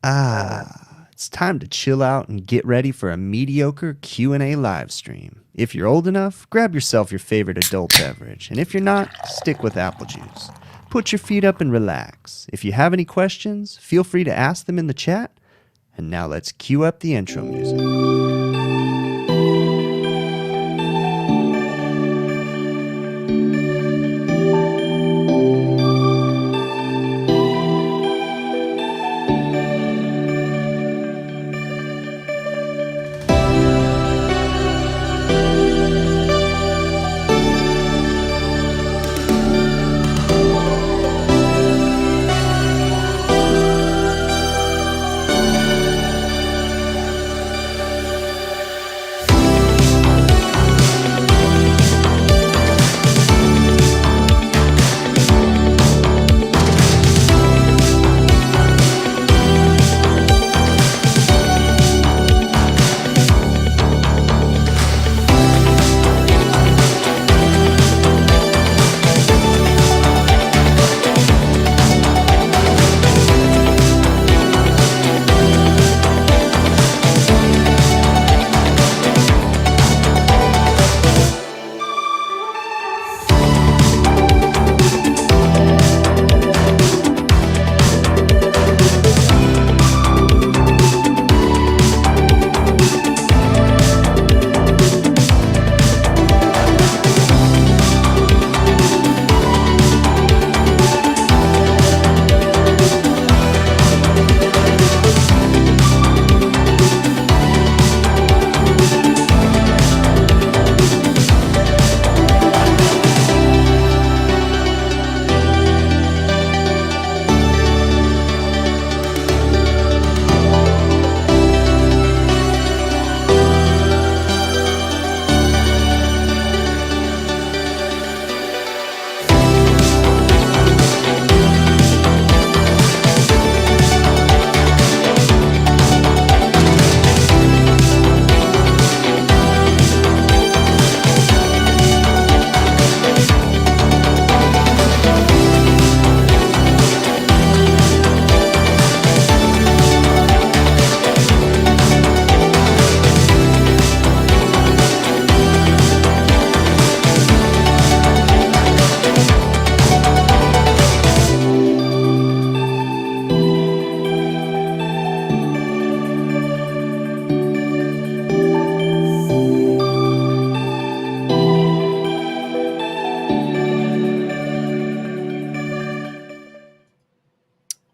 It's time to chill out and get ready for a mediocre Q&A live stream. If you're old enough, grab yourself your favorite adult beverage, and if you're not, stick with apple juice. Put your feet up and relax. If you have any questions, feel free to ask them in the chat. And now let's cue up the intro music.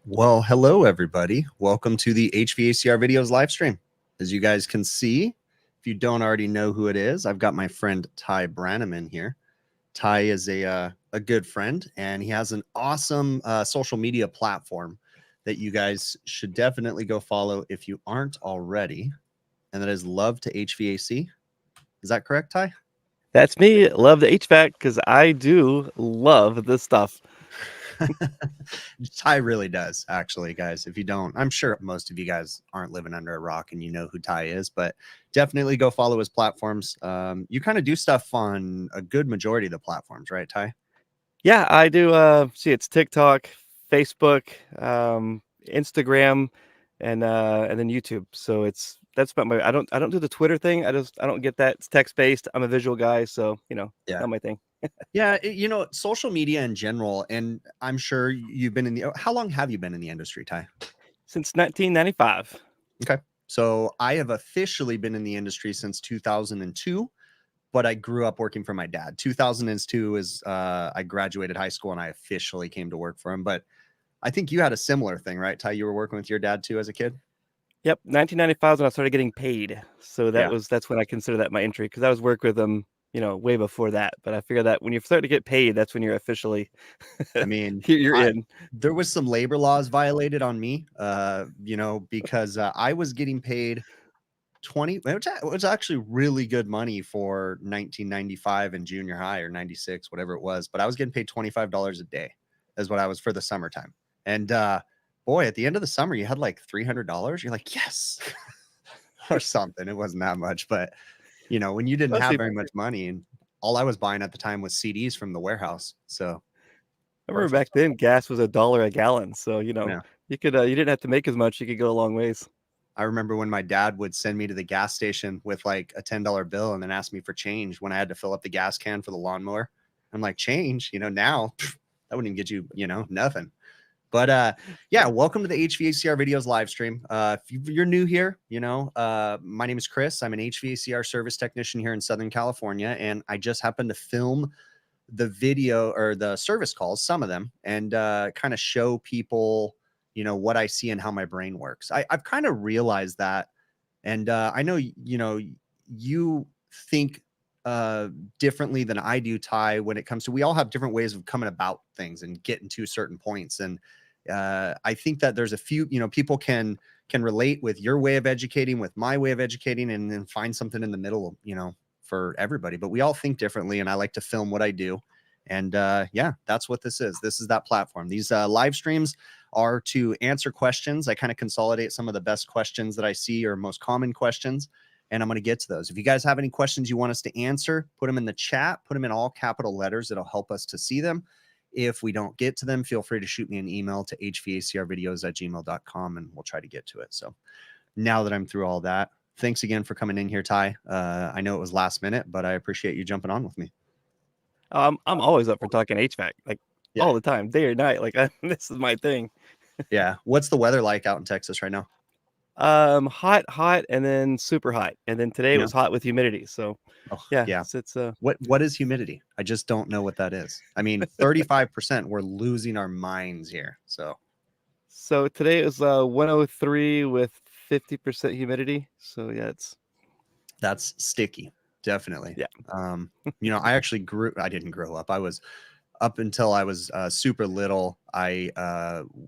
Well, hello, everybody. Welcome to the HVACR videos live stream. As you guys can see, if you don't already know who it is, I've got my friend Ty Brannaman here. Ty is a good friend, and he has an awesome social media platform that you guys should definitely go follow if you aren't already, and that is Love to HVAC. Is that correct, Ty? That's me. Love the HVAC because I do love this stuff. Ty really does, actually, guys. If you don't, I'm sure most of you guys aren't living under a rock and you know who Ty is, but definitely go follow his platforms. You kind of do stuff on a good majority of the platforms, right, Ty? Yeah, I do. See, it's TikTok, Facebook, Instagram, and then YouTube. So that's about my. I don't do the Twitter thing. I don't get that. It's text based. I'm a visual guy, so Yeah. not my thing. Yeah, social media in general, and I'm sure you've been in the. How long have you been in the industry, Ty? Since 1995. Okay, so I have officially been in the industry since 2002, but I grew up working for my dad. 2002 is I graduated high school and I officially came to work for him. But I think you had a similar thing, right, Ty? You were working with your dad too as a kid. Yep, 1995 is when I started getting paid. So Yeah. that's when I consider that my entry because I was working with them, way before that. But I figure that when you start to get paid, that's when you're officially I mean, you're in. there was some labor laws violated on me, because I was getting paid 20, which was actually really good money for 1995 in junior high or 96, whatever it was. But I was getting paid $25 a day is what I was for the summertime. And boy, at the end of the summer, you had like $300. You're like, yes, or something. It wasn't that much, but when you didn't have very much money, and all I was buying at the time was CDs from the warehouse. So I remember back then gas was $1 a gallon. So, yeah. You could you didn't have to make as much. You could go a long ways. I remember when my dad would send me to the gas station with like a $10 bill and then ask me for change when I had to fill up the gas can for the lawnmower. I'm like, change, now that wouldn't even get you, nothing. But yeah, welcome to the HVACR videos live stream. If you're new here, my name is Chris. I'm an HVACR service technician here in Southern California, and I just happened to film the video or the service calls, some of them, and kind of show people, what I see and how my brain works. I've kind of realized that, and I know, you think differently than I do, Ty, when it comes to, we all have different ways of coming about things and getting to certain points. And I think that there's a few, people can relate with your way of educating, with my way of educating, and then find something in the middle, for everybody. But we all think differently, and I like to film what I do. And yeah, that's what this is. This is that platform. These live streams are to answer questions. I kind of consolidate some of the best questions that I see, or most common questions, and I'm going to get to those. If you guys have any questions you want us to answer, put them in the chat, put them in all capital letters. It'll help us to see them. If we don't get to them, feel free to shoot me an email to hvacrvideos@gmail.com, and we'll try to get to it. So now that I'm through all that, thanks again for coming in here, Ty. I know it was last minute, but I appreciate you jumping on with me. I'm always up for talking HVAC, like all the time, day or night. Like this is my thing. Yeah. What's the weather like out in Texas right now? Hot, and then super hot, and then today was hot with humidity. So yeah. It's what is humidity? I just don't know what that is. I mean, 35%. We're losing our minds here. So today it was 103 with 50% humidity. So yeah, that's sticky. Definitely. Yeah. I actually I didn't grow up. I was up until I was super little. I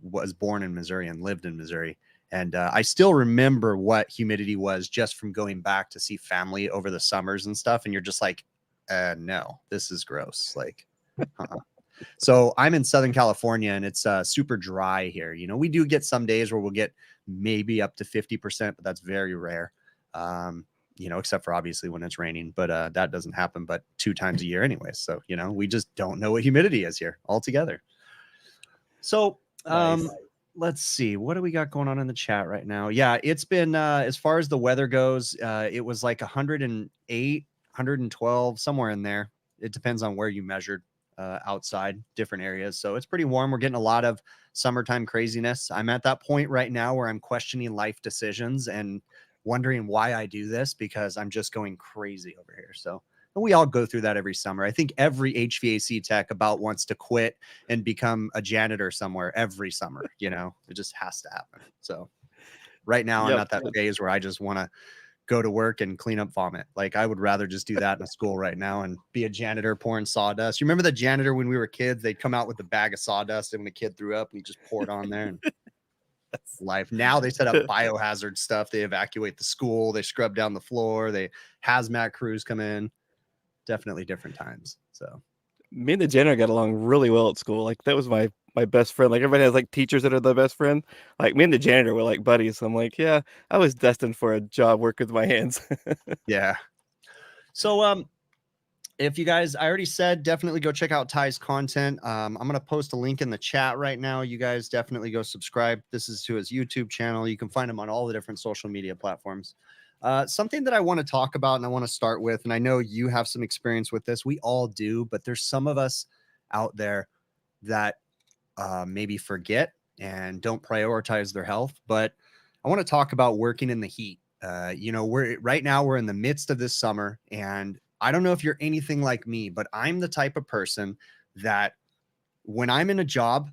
was born in Missouri and lived in Missouri. And I still remember what humidity was just from going back to see family over the summers and stuff. And you're just like, no, this is gross. Like, So I'm in Southern California, and it's super dry here. We do get some days where we'll get maybe up to 50%, but that's very rare. Except for obviously when it's raining, but that doesn't happen but 2 times a year anyway. So, we just don't know what humidity is here altogether. So, nice. Let's see, what do we got going on in the chat right now? Yeah, it's been as far as the weather goes, it was like 108, 112, somewhere in there. It depends on where you measured outside different areas. So it's pretty warm. We're getting a lot of summertime craziness. I'm at that point right now where I'm questioning life decisions and wondering why I do this, because I'm just going crazy over here. So we all go through that every summer. I think every HVAC tech about wants to quit and become a janitor somewhere every summer. It just has to happen. So right now I'm at that phase where I just want to go to work and clean up vomit. Like, I would rather just do that in a school right now and be a janitor pouring sawdust. You remember the janitor when we were kids? They'd come out with a bag of sawdust, and when a kid threw up, and he just poured on there. And life. Now they set up biohazard stuff. They evacuate the school. They scrub down the floor. They hazmat crews come in. Definitely different times. So me and the janitor got along really well at school. Like, that was my best friend. Like, everybody has like teachers that are the best friend. Like, me and the janitor were like buddies. So I'm like, yeah, I was destined for a job work with my hands. Yeah. So if you guys, I already said, definitely go check out Ty's content. I'm going to post a link in the chat right now. You guys definitely go subscribe. This is to his YouTube channel. You can find him on all the different social media platforms. Something that I want to talk about, and I want to start with, and I know you have some experience with this. We all do, but there's some of us out there that maybe forget and don't prioritize their health. But I want to talk about working in the heat. Right now we're in the midst of this summer, and I don't know if you're anything like me, but I'm the type of person that when I'm in a job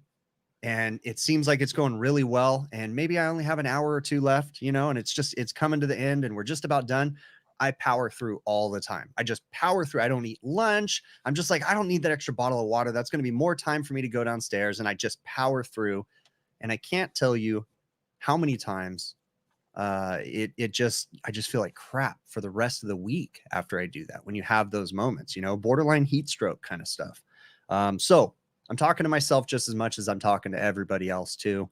and it seems like it's going really well, and maybe I only have an hour or 2 left, and it's coming to the end and we're just about done, I power through all the time. I just power through. I don't eat lunch. I'm just like, I don't need that extra bottle of water. That's going to be more time for me to go downstairs. And I just power through. And I can't tell you how many times I just feel like crap for the rest of the week after I do that. When you have those moments, borderline heat stroke kind of stuff. So I'm talking to myself just as much as I'm talking to everybody else too.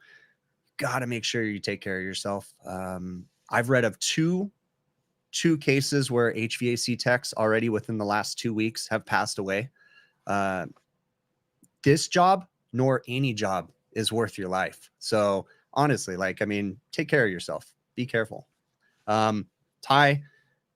Got to make sure you take care of yourself. I've read of two cases where HVAC techs already within the last 2 weeks have passed away. This job nor any job is worth your life. So honestly, like, I mean, take care of yourself. Be careful. Ty,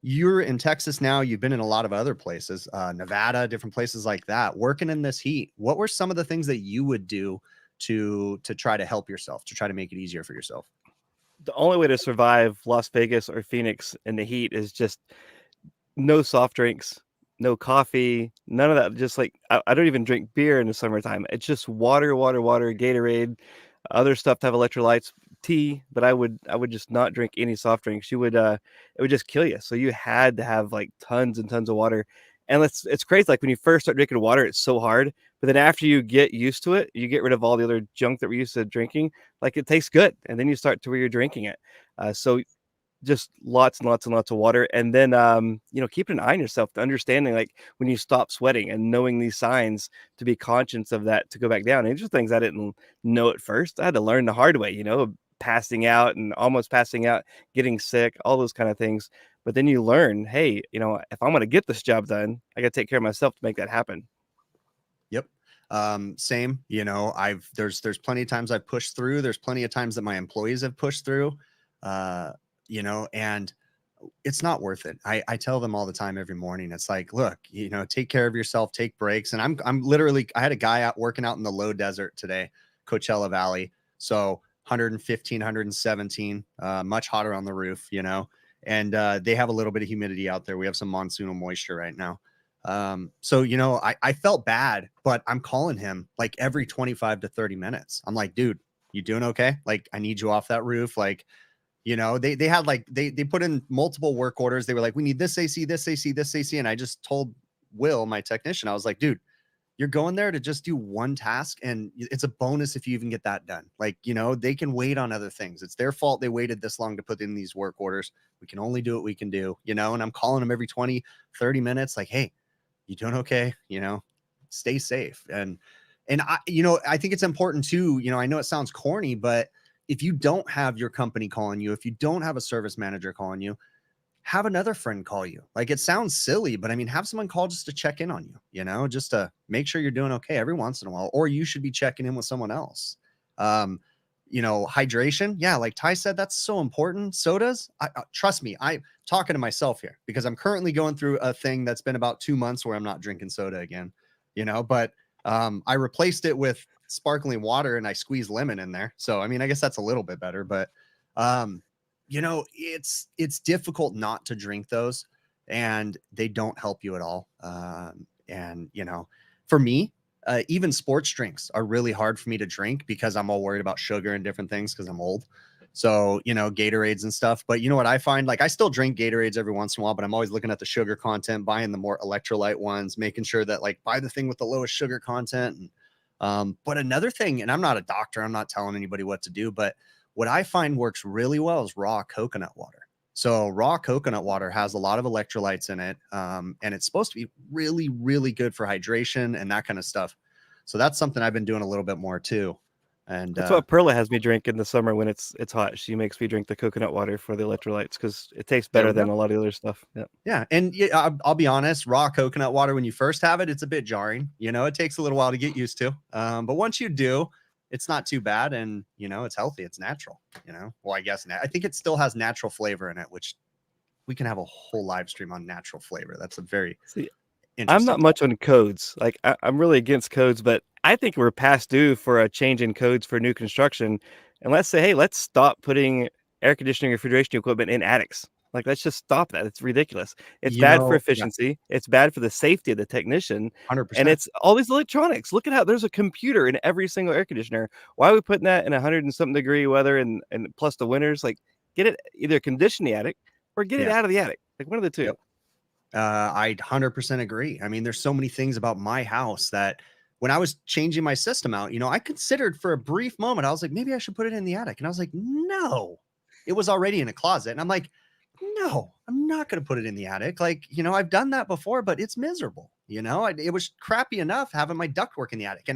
you're in Texas now. You've been in a lot of other places, Nevada, different places like that, working in this heat. What were some of the things that you would do to try to help yourself, to try to make it easier for yourself? The only way to survive Las Vegas or Phoenix in the heat is just no soft drinks, no coffee, none of that. Just like I don't even drink beer in the summertime. It's just water, water, water, Gatorade, other stuff to have electrolytes, tea, but I would just not drink any soft drinks. You would it would just kill you. So you had to have like tons and tons of water. And it's crazy. Like when you first start drinking water, it's so hard. But then after you get used to it, you get rid of all the other junk that we're used to drinking. Like it tastes good, and then you start to where you're drinking it. So just lots and lots and lots of water, and then keeping an eye on yourself, to understanding like when you stop sweating and knowing these signs, to be conscious of that, to go back down. And these are things I didn't know at first. I had to learn the hard way, passing out and almost passing out, getting sick, all those kind of things. But then you learn, hey, if I'm going to get this job done, I got to take care of myself to make that happen. Yep. Same, there's plenty of times I've pushed through. There's plenty of times that my employees have pushed through, and it's not worth it. I tell them all the time every morning. It's like, look, take care of yourself, take breaks. And I'm literally, I had a guy out working out in the low desert today, Coachella Valley. So 115, 117, much hotter on the roof, and they have a little bit of humidity out there. We have some monsoonal moisture right now. So, I felt bad, but I'm calling him like every 25 to 30 minutes. I'm like, dude, you doing okay? Like, I need you off that roof. Like, they had like, they put in multiple work orders. They were like, we need this AC, this AC, this AC. And I just told Will, my technician, I was like, dude, you're going there to just do one task. And it's a bonus if you even get that done. Like, they can wait on other things. It's their fault they waited this long to put in these work orders. We can only do what we can do, and I'm calling them every 20, 30 minutes. Like, hey, you doing okay? Stay safe. And I think it's important too, I know it sounds corny, but if you don't have your company calling you, if you don't have a service manager calling you, have another friend call you. Like, it sounds silly, but I mean, have someone call just to check in on you, just to make sure you're doing okay every once in a while, or you should be checking in with someone else. Hydration. Yeah. Like Ty said, that's so important. Sodas. Trust me, I'm talking to myself here because I'm currently going through a thing that's been about 2 months where I'm not drinking soda again, but I replaced it with sparkling water and I squeezed lemon in there. So, I mean, I guess that's a little bit better, but, it's difficult not to drink those, and they don't help you at all. And, for me, even sports drinks are really hard for me to drink because I'm all worried about sugar and different things because I'm old. So, Gatorades and stuff. But you know what I find? Like, I still drink Gatorades every once in a while, but I'm always looking at the sugar content, buying the more electrolyte ones, making sure that like buy the thing with the lowest sugar content. And, but another thing, and I'm not a doctor, I'm not telling anybody what to do, but what I find works really well is raw coconut water. So raw coconut water has a lot of electrolytes in it, and it's supposed to be really, really good for hydration and that kind of stuff. So that's something I've been doing a little bit more too. And That's what Perla has me drink in the summer when it's hot. She makes me drink the coconut water for the electrolytes because it tastes there better we go. than a lot of the other stuff. Yeah. Yeah. And yeah, I'll be honest, raw coconut water, when you first have it, it's a bit jarring. It takes a little while to get used to. But once you do, it's not too bad. And, it's healthy. It's natural, well, I guess I think it still has natural flavor in it, which we can have a whole live stream on natural flavor. That's a very See, I'm interesting not much on codes. Like I'm really against codes, but I think we're past due for a change in codes for new construction. And let's say, hey, let's stop putting air conditioning, refrigeration equipment in attics. Like, let's just stop that. It's ridiculous. It's bad for Yeah, efficiency. It's bad for the safety of the technician. And 100%. it's all these electronics. Look at how there's a computer in every single air conditioner. Why are we putting that in 100 and something degree weather and plus the winters? Like, get it either condition the attic or get it Yeah. out of the attic. Like, one of the two. Yep. I 100% agree. I mean, there's so many things about my house that when I was changing my system out, I considered for a brief moment, I was like, maybe I should put it in the attic. And I was like, no, it was already in a closet. And I'm like, no, I'm not going to put it in the attic. Like, I've done that before, but it's miserable. It was crappy enough having my ductwork in the attic.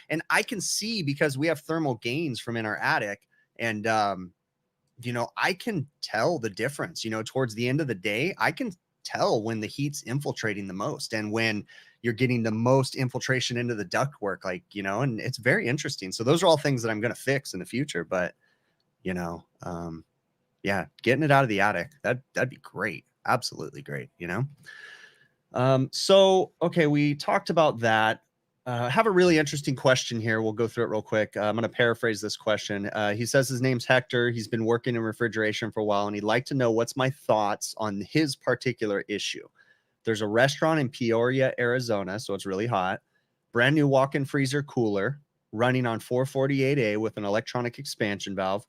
And I can see, because we have thermal gains from in our attic, and, I can tell the difference, towards the end of the day. I can tell when the heat's infiltrating the most and when you're getting the most infiltration into the ductwork, like, and it's very interesting. So those are all things that I'm going to fix in the future. But you know, yeah, getting it out of the attic, that'd be great. Absolutely great, you know? So, okay, we talked about that. I have a really interesting question here. We'll go through it real quick. I'm going to paraphrase this question. He says his name's Hector. He's been working in refrigeration for a while, and he'd like to know what's my thoughts on his particular issue. There's a restaurant in Peoria, Arizona, so it's really hot. Brand new walk-in freezer cooler running on 448A with an electronic expansion valve.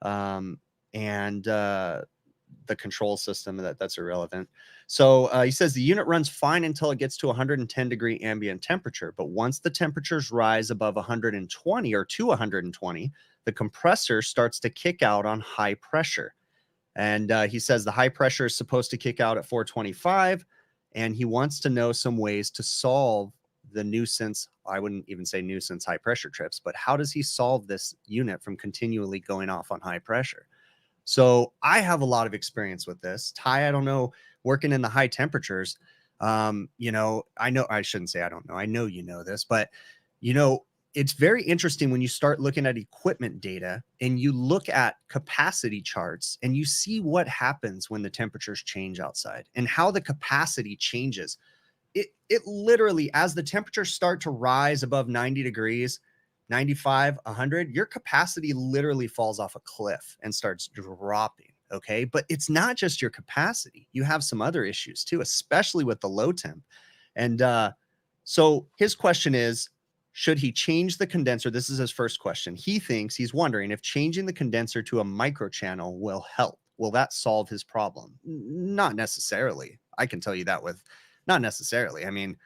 And the control system, that's irrelevant. So he says the unit runs fine until it gets to 110-degree ambient temperature. But once the temperatures rise above 120 or to 120, the compressor starts to kick out on high pressure. And he says the high pressure is supposed to kick out at 425. And he wants to know some ways to solve the nuisance. I wouldn't even say nuisance high pressure trips, but how does he solve this unit from continually going off on high pressure? So I have a lot of experience with this. Ty, I don't know, working in the high temperatures, you know, I shouldn't say I don't know. I know you know this, but, you know, it's very interesting when you start looking at equipment data and you look at capacity charts and you see what happens when the temperatures change outside and how the capacity changes. It literally, as the temperatures start to rise above 90 degrees, 95, 100, your capacity literally falls off a cliff and starts dropping. Okay. But it's not just your capacity. You have some other issues too, especially with the low temp. And so his question is, should he change the condenser? This is his first question. He's wondering if changing the condenser to a microchannel will help. Will that solve his problem? Not necessarily. I can tell you that with not necessarily. I mean,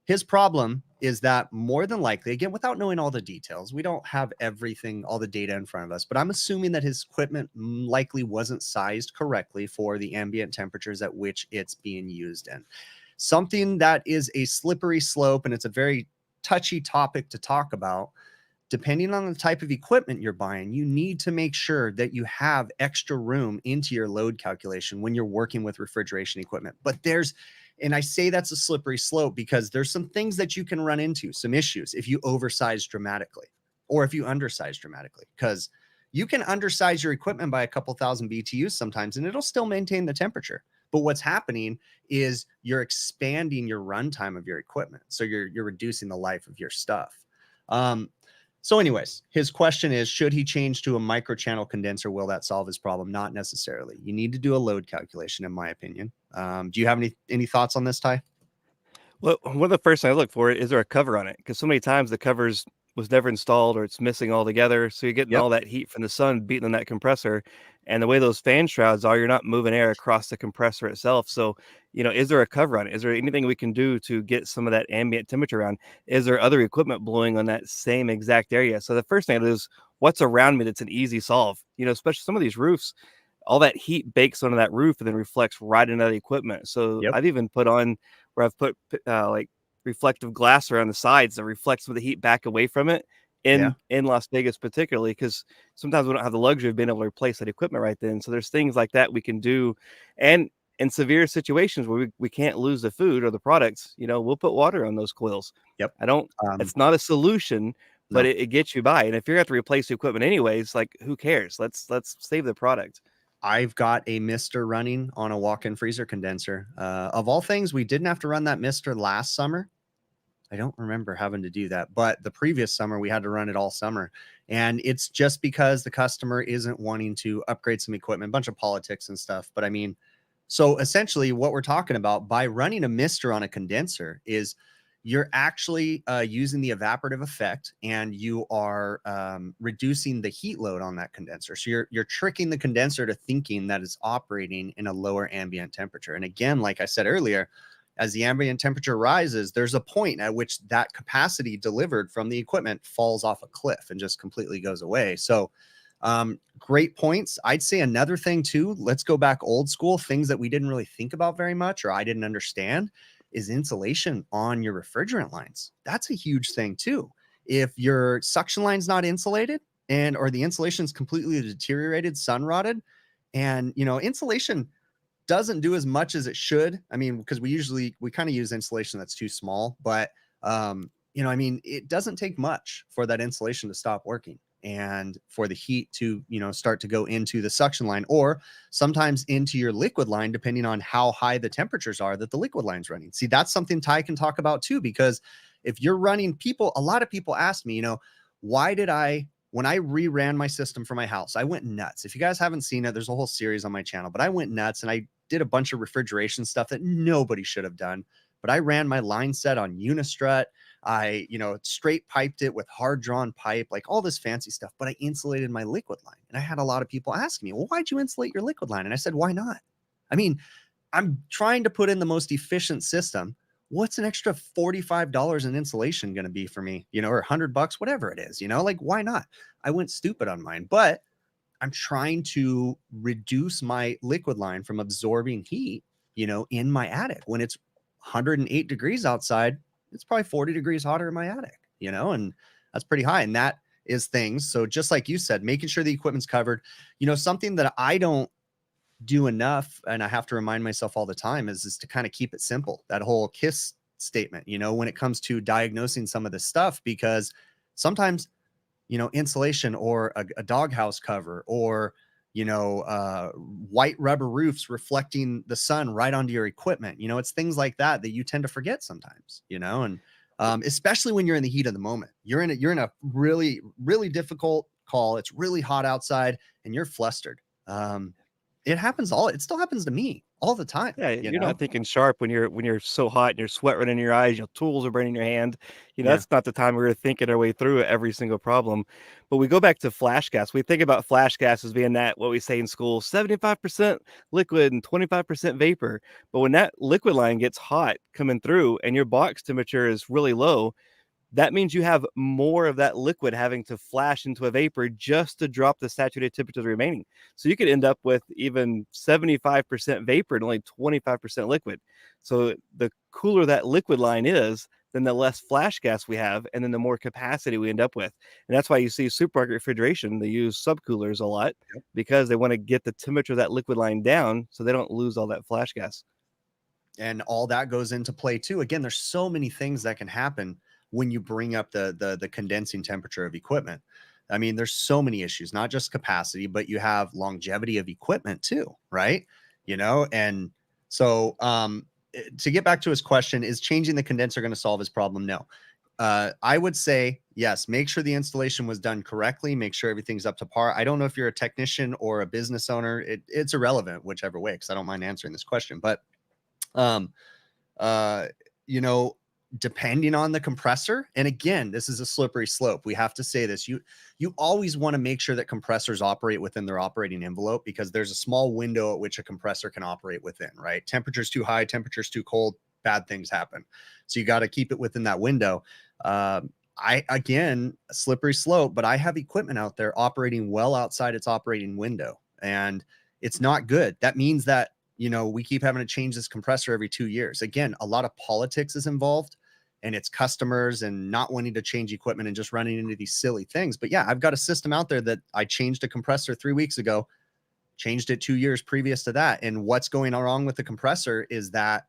his problem is that more than likely, again, without knowing all the details, we don't have everything, all the data in front of us, but I'm assuming that his equipment likely wasn't sized correctly for the ambient temperatures at which it's being used in. Something that is a slippery slope, and it's a very touchy topic to talk about. Depending on the type of equipment you're buying, you need to make sure that you have extra room into your load calculation when you're working with refrigeration equipment. But and I say that's a slippery slope because there's some things that you can run into, some issues if you oversize dramatically or if you undersize dramatically, because you can undersize your equipment by a couple thousand BTUs sometimes and it'll still maintain the temperature. But what's happening is you're expanding your runtime of your equipment. So you're reducing the life of your stuff. So anyways, his question is, should he change to a microchannel condenser? Will that solve his problem? Not necessarily. You need to do a load calculation, in my opinion. Do you have any thoughts on this, Ty? Well, one of the first things I look for is there a cover on it? Because so many times the covers was never installed or it's missing altogether. So you're getting Yep. all that heat from the sun beating on that compressor. And the way those fan shrouds are, you're not moving air across the compressor itself. So, you know, is there a cover on it? Is there anything we can do to get some of that ambient temperature around? Is there other equipment blowing on that same exact area? So the first thing is what's around me that's an easy solve? You know, especially some of these roofs, all that heat bakes onto that roof and then reflects right into the equipment. So Yep. I've even put on where I've put like reflective glass around the sides that reflects some of the heat back away from it Yeah. in Las Vegas, particularly because sometimes we don't have the luxury of being able to replace that equipment right then. So there's things like that we can do. And in severe situations where we can't lose the food or the products, you know, we'll put water on those coils. Yep. I don't, Um, it's not a solution, but no. it gets you by. And if you're going to have to replace the equipment anyways, like who cares? Let's save the product. I've got a mister running on a walk-in freezer condenser. Of all things, we didn't have to run that mister last summer. I don't remember having to do that, but the previous summer we had to run it all summer. And it's just because the customer isn't wanting to upgrade some equipment, a bunch of politics and stuff. But I mean, so essentially what we're talking about by running a mister on a condenser is you're actually using the evaporative effect and you are reducing the heat load on that condenser. So you're tricking the condenser to thinking that it's operating in a lower ambient temperature. And again, like I said earlier, as the ambient temperature rises, there's a point at which that capacity delivered from the equipment falls off a cliff and just completely goes away. So great points. I'd say another thing too, let's go back old school, things that we didn't really think about very much or I didn't understand is insulation on your refrigerant lines. That's a huge thing too. If your suction line's not insulated or the insulation's completely deteriorated, sun rotted, and you know, insulation doesn't do as much as it should. I mean, because we kind of use insulation that's too small, but you know, I mean, it doesn't take much for that insulation to stop working. and for the heat to, start to go into the suction line, or sometimes into your liquid line, depending on how high the temperatures are that the liquid line's running. See, that's something Ty can talk about too, because if you're running, a lot of people ask me, why did when I reran my system for my house, I went nuts. If you guys haven't seen it, there's a whole series on my channel, but I went nuts and I did a bunch of refrigeration stuff that nobody should have done. But I ran my line set on Unistrut. I, straight piped it with hard drawn pipe, like all this fancy stuff, but I insulated my liquid line. And I had a lot of people asking me, well, why'd you insulate your liquid line? And I said, why not? I mean, I'm trying to put in the most efficient system. What's an extra $45 in insulation going to be for me, or $100, whatever it is, like, why not? I went stupid on mine, but I'm trying to reduce my liquid line from absorbing heat, in my attic. When it's 108 degrees outside, it's probably 40 degrees hotter in my attic, and that's pretty high. And that is things. So just like you said, making sure the equipment's covered, something that I don't do enough, and I have to remind myself all the time, is to kind of keep it simple. That whole KISS statement, when it comes to diagnosing some of this stuff, because sometimes, insulation or a doghouse cover, or, white rubber roofs reflecting the sun right onto your equipment, it's things like that you tend to forget sometimes, and especially when you're in the heat of the moment. You're in a really, really difficult call. It's really hot outside and you're flustered. It still happens to me all the time. Yeah, you're not thinking sharp when you're so hot and your sweat running in your eyes, your tools are burning your hand. Yeah. That's not the time we're thinking our way through every single problem. But we go back to flash gas. We think about flash gas as being that, what we say in school, 75% liquid and 25% vapor. But when that liquid line gets hot coming through and your box temperature is really low, that means you have more of that liquid having to flash into a vapor just to drop the saturated temperature remaining. So you could end up with even 75% vapor and only 25% liquid. So the cooler that liquid line is, then the less flash gas we have, and then the more capacity we end up with. And that's why you see supermarket refrigeration, they use subcoolers a lot, because they want to get the temperature of that liquid line down so they don't lose all that flash gas. And all that goes into play too. Again, there's so many things that can happen when you bring up the condensing temperature of equipment. I mean, there's so many issues, not just capacity, but you have longevity of equipment too, right? And so to get back to his question, is changing the condenser going to solve his problem? No. I would say yes. Make sure the installation was done correctly. Make sure everything's up to par. I don't know if you're a technician or a business owner. It's irrelevant, whichever way, because I don't mind answering this question. But depending on the compressor, and again, this is a slippery slope. We have to say this. You always want to make sure that compressors operate within their operating envelope, because there's a small window at which a compressor can operate within, right? Temperature's too high, temperature's too cold, bad things happen. So you got to keep it within that window. Again, a slippery slope, but I have equipment out there operating well outside its operating window, and it's not good. That means that, we keep having to change this compressor every 2 years. Again, a lot of politics is involved, and it's customers and not wanting to change equipment and just running into these silly things. But yeah, I've got a system out there that I changed a compressor 3 weeks ago, changed it 2 years previous to that. And what's going wrong with the compressor is that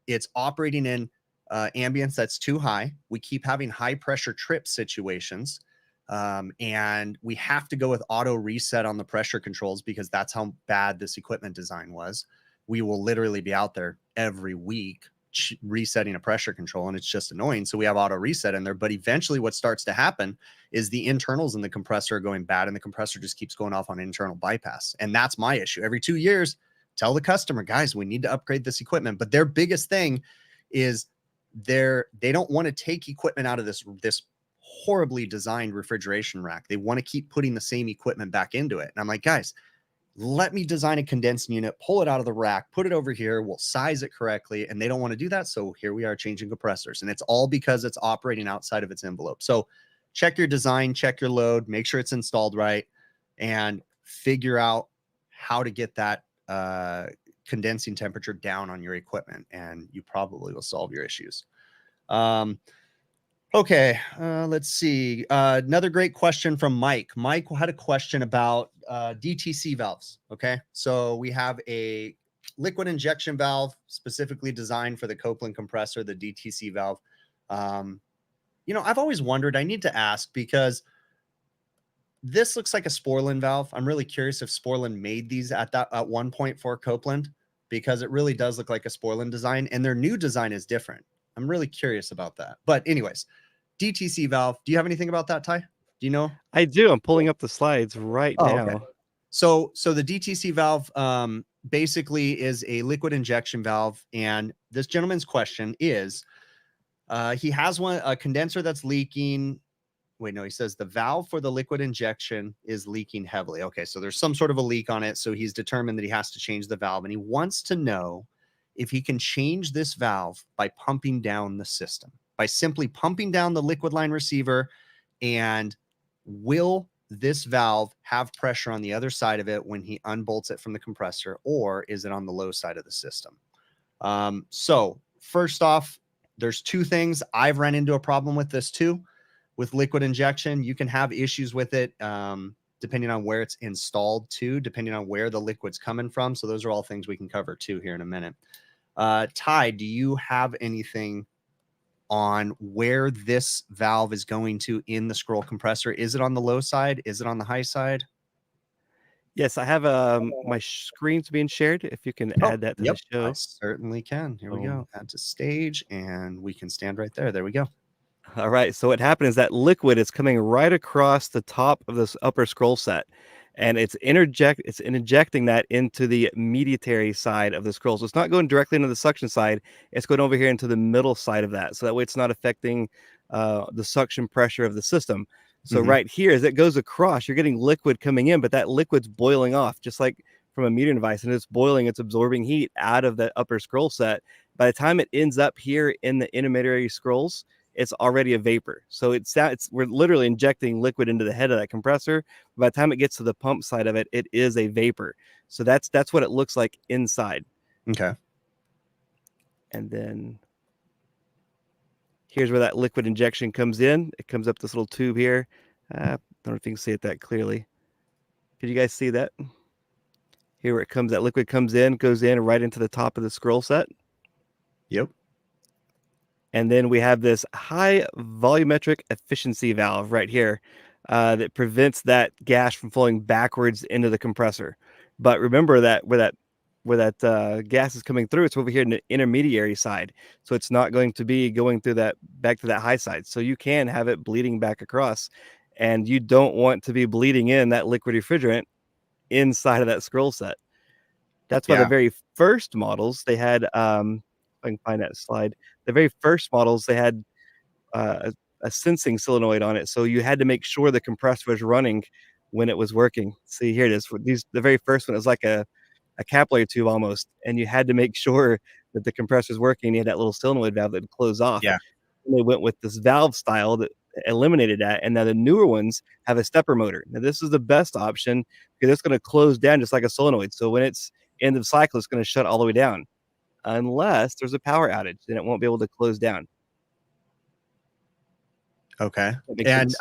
it's operating in ambience that's too high. We keep having high pressure trip situations. And we have to go with auto reset on the pressure controls, because that's how bad this equipment design was. We will literally be out there every week resetting a pressure control, and it's just annoying. So we have auto reset in there, but eventually what starts to happen is the internals in the compressor are going bad, and the compressor just keeps going off on internal bypass. And that's my issue. Every 2 years, tell the customer, guys, we need to upgrade this equipment. But their biggest thing is they don't want to take equipment out of this horribly designed refrigeration rack. They want to keep putting the same equipment back into it. And I'm like, guys, let me design a condensing unit, pull it out of the rack, put it over here, we'll size it correctly. And they don't want to do that. So here we are changing compressors, and it's all because it's operating outside of its envelope. So check your design, check your load, make sure it's installed right, and figure out how to get that condensing temperature down on your equipment, and you probably will solve your issues. Okay, let's see. Another great question from Mike. Mike had a question about DTC valves. Okay, so we have a liquid injection valve specifically designed for the Copeland compressor, the DTC valve. I've always wondered, I need to ask, because this looks like a Sporlan valve. I'm really curious if Sporlan made these at one point for Copeland, because it really does look like a Sporlan design, and their new design is different. I'm really curious about that. But anyways, DTC valve. Do you have anything about that, Ty? Do you know? I do. I'm pulling up the slides right Oh, okay. now. So the DTC valve basically is a liquid injection valve, and this gentleman's question is, he has a condenser that's leaking. Wait, no, he says the valve for the liquid injection is leaking heavily. Okay, so there's some sort of a leak on it. So he's determined that he has to change the valve, and he wants to know if he can change this valve by pumping down the system, by simply pumping down the liquid line receiver. And will this valve have pressure on the other side of it when he unbolts it from the compressor, or is it on the low side of the system? So first off, there's two things. I've run into a problem with this too. With liquid injection, you can have issues with it depending on where it's installed too, depending on where the liquid's coming from. So those are all things we can cover too here in a minute. Ty, do you have anything on where this valve is going to in the scroll compressor? Is it on the low side? Is it on the high side? Yes, I have my screen's being shared. If you can add that to Yep, the I show. certainly can. Here we Oh. go. Add to stage, and we can stand right there. There we go. All right. So what happened is that liquid is coming right across the top of this upper scroll set, and it's injecting that into the mediatory side of the scroll. So it's not going directly into the suction side. It's going over here into the middle side of that. So that way it's not affecting the suction pressure of the system. So right here, as it goes across, you're getting liquid coming in, but that liquid's boiling off, just like from a metering device, and it's boiling, it's absorbing heat out of the upper scroll set. By the time it ends up here in the intermediary scrolls, it's already a vapor. So we're literally injecting liquid into the head of that compressor. By the time it gets to the pump side of it, it is a vapor. So that's what it looks like inside. Okay. And then here's where that liquid injection comes in. It comes up this little tube here. I don't know if you can see it that clearly. Can you guys see that? Here where it comes, that liquid comes in, goes in right into the top of the scroll set. Yep. And then we have this high volumetric efficiency valve right here that prevents that gas from flowing backwards into the compressor. But remember that where that gas is coming through, it's over here in the intermediary side. So it's not going to be going through that back to that high side. So you can have it bleeding back across, and you don't want to be bleeding in that liquid refrigerant inside of that scroll set. That's why the very first models they had, if I can find that slide, the very first models they had a sensing solenoid on it, so you had to make sure the compressor was running when it was working. See, here it is. The very first one is like a capillary tube almost, and you had to make sure that the compressor was working. You had that little solenoid valve that would close off. Yeah. And they went with this valve style that eliminated that, and now the newer ones have a stepper motor. Now this is the best option because it's going to close down just like a solenoid. So when it's end of cycle, it's going to shut all the way down, unless there's a power outage, then it won't be able to close down. Okay. And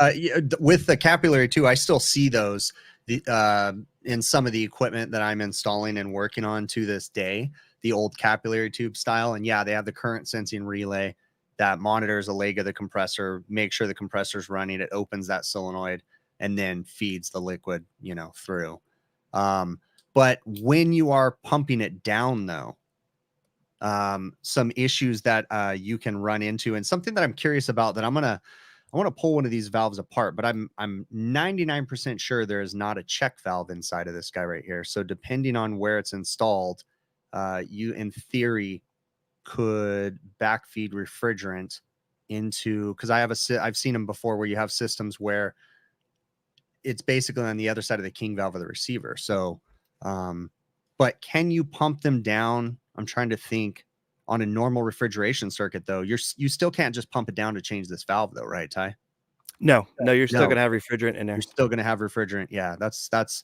with the capillary too, I still see those in some of the equipment that I'm installing and working on to this day, the old capillary tube style. And yeah, they have the current sensing relay that monitors a leg of the compressor, make sure the compressor's running. It opens that solenoid and then feeds the liquid, through. But when you are pumping it down though, some issues that you can run into, and something that I'm curious about that I want to pull one of these valves apart, but I'm 99% sure there is not a check valve inside of this guy right here. So depending on where it's installed, you in theory could backfeed refrigerant into, because I've seen them before where you have systems where it's basically on the other side of the king valve of the receiver. So, but can you pump them down? I'm trying to think. On a normal refrigeration circuit, though, you still can't just pump it down to change this valve, though, right, Ty? No, you're still going to have refrigerant in there. You're still going to have refrigerant. Yeah, that's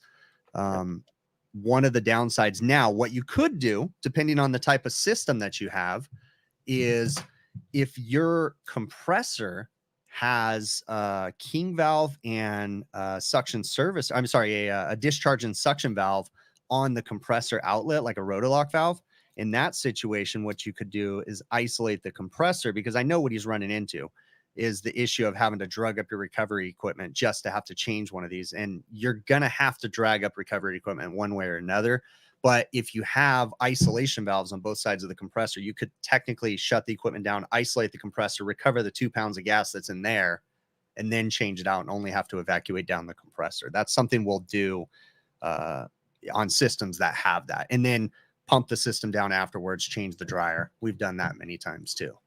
one of the downsides. Now, what you could do, depending on the type of system that you have, is if your compressor has a king valve and suction service, I'm sorry, a discharge and suction valve on the compressor outlet, like a rotolock valve. In that situation, what you could do is isolate the compressor, because I know what he's running into. is the issue of having to drug up your recovery equipment just to have to change one of these. And you're going to have to drag up recovery equipment one way or another. But if you have isolation valves on both sides of the compressor, you could technically shut the equipment down, isolate the compressor, recover the 2 pounds of gas that's in there, and then change it out and only have to evacuate down the compressor. That's something we'll do on systems that have that. And then pump the system down afterwards, change the dryer. We've done that many times too.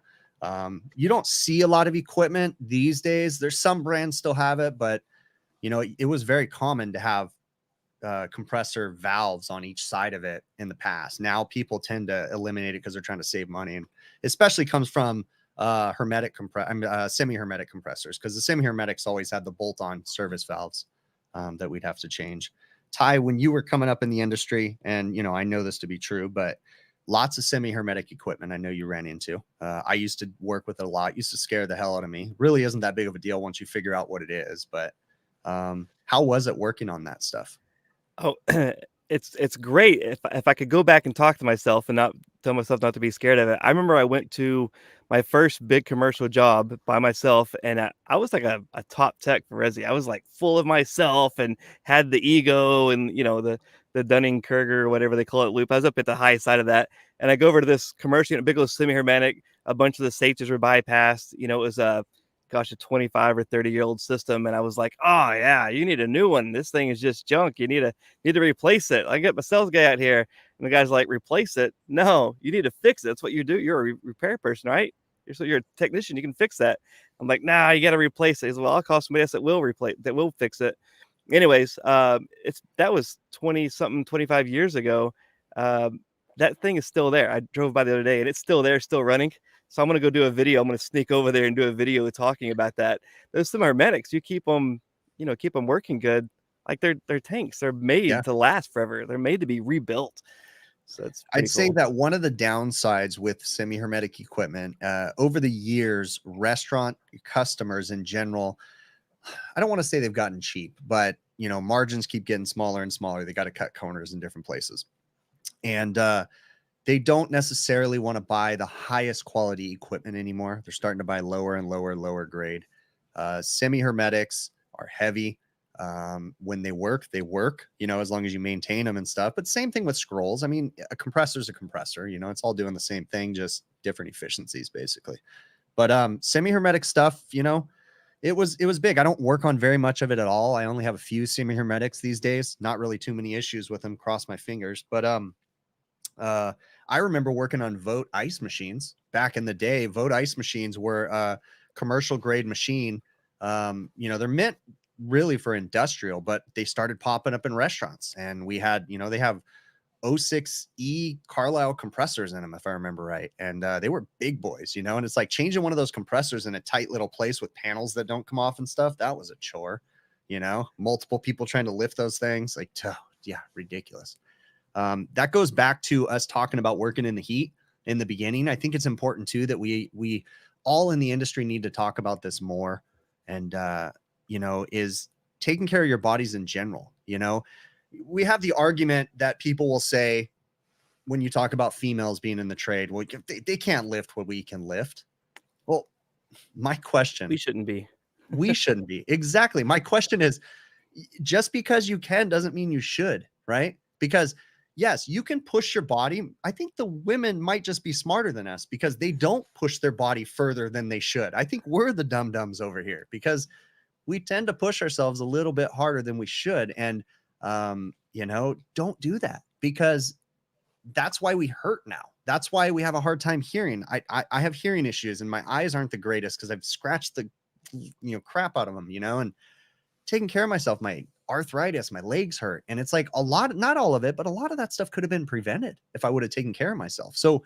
You don't see a lot of equipment these days. There's some brands still have it, but you know, it was very common to have compressor valves on each side of it in the past. Now people tend to eliminate it because they're trying to save money, and especially comes from semi-hermetic compressors, because the semi-hermetics always had the bolt-on service valves that we'd have to change. Ty, when you were coming up in the industry, and you know, I know this to be true, but lots of semi-hermetic equipment I know you ran into. I used to work with it a lot. Used to scare the hell out of me. Really isn't that big of a deal once you figure out what it is. But how was it working on that stuff? Oh, it's great. If I could go back and talk to myself and not tell myself not to be scared of it. I remember I went to my first big commercial job by myself, and I was like a top tech for Resi. I was like full of myself and had the ego and, you know, the Dunning-Kruger or whatever they call it loop. I was up at the high side of that, and I go over to this commercial, a big old semi-hermetic. A bunch of the safeties were bypassed. You know, it was a 25 or 30-year-old system, and I was like, oh yeah, you need a new one. This thing is just junk. You need to replace it. I get my sales guy out here, and the guy's like, replace it? No, you need to fix it. That's what you do. You're a repair person, right? You're a technician. You can fix that. I'm like, nah, you got to replace it. He's, well, I'll call somebody else that will fix it. Anyways, that was 25 years ago. That thing is still there. I drove by the other day, and it's still there, still running. So I'm going to go do a video. I'm going to sneak over there and do a video talking about that. Those semi-hermetics, you keep them working good. Like they're tanks. They're made to last forever. They're made to be rebuilt. So I'd say that one of the downsides with semi-hermetic equipment over the years, restaurant customers in general, I don't want to say they've gotten cheap, but you know, margins keep getting smaller and smaller. They got to cut corners in different places. And they don't necessarily want to buy the highest quality equipment anymore. They're starting to buy lower and lower grade. Semi-hermetics are heavy. When they work, you know, as long as you maintain them and stuff. But same thing with scrolls. I mean, a compressor is a compressor, you know, it's all doing the same thing, just different efficiencies basically. But semi-hermetic stuff, you know, it was big. I don't work on very much of it at all. I only have a few semi-hermetics these days. Not really too many issues with them, cross my fingers. But I remember working on Vote ice machines back in the day. Vote ice machines were a commercial grade machine. You know, they're meant really for industrial, but they started popping up in restaurants, and we had, you know, they have 06E Carlisle compressors in them, if I remember right. And they were big boys, you know, and it's like changing one of those compressors in a tight little place with panels that don't come off and stuff. That was a chore, you know, multiple people trying to lift those things. Like, yeah, ridiculous. That goes back to us talking about working in the heat in the beginning. I think it's important too that we all in the industry need to talk about this more, and you know, is taking care of your bodies in general. You know, we have the argument that people will say when you talk about females being in the trade, well, they can't lift what we can lift. Well, my question, we shouldn't be exactly. My question is, just because you can doesn't mean you should, right? Because yes, you can push your body. I think the women might just be smarter than us because they don't push their body further than they should. I think we're the dum-dums over here because we tend to push ourselves a little bit harder than we should. And, you know, don't do that, because that's why we hurt now. That's why we have a hard time hearing. I have hearing issues, and my eyes aren't the greatest because I've scratched the, you know, crap out of them, you know, and taking care of myself. My arthritis, my legs hurt. And it's like a lot, not all of it, but a lot of that stuff could have been prevented if I would have taken care of myself. So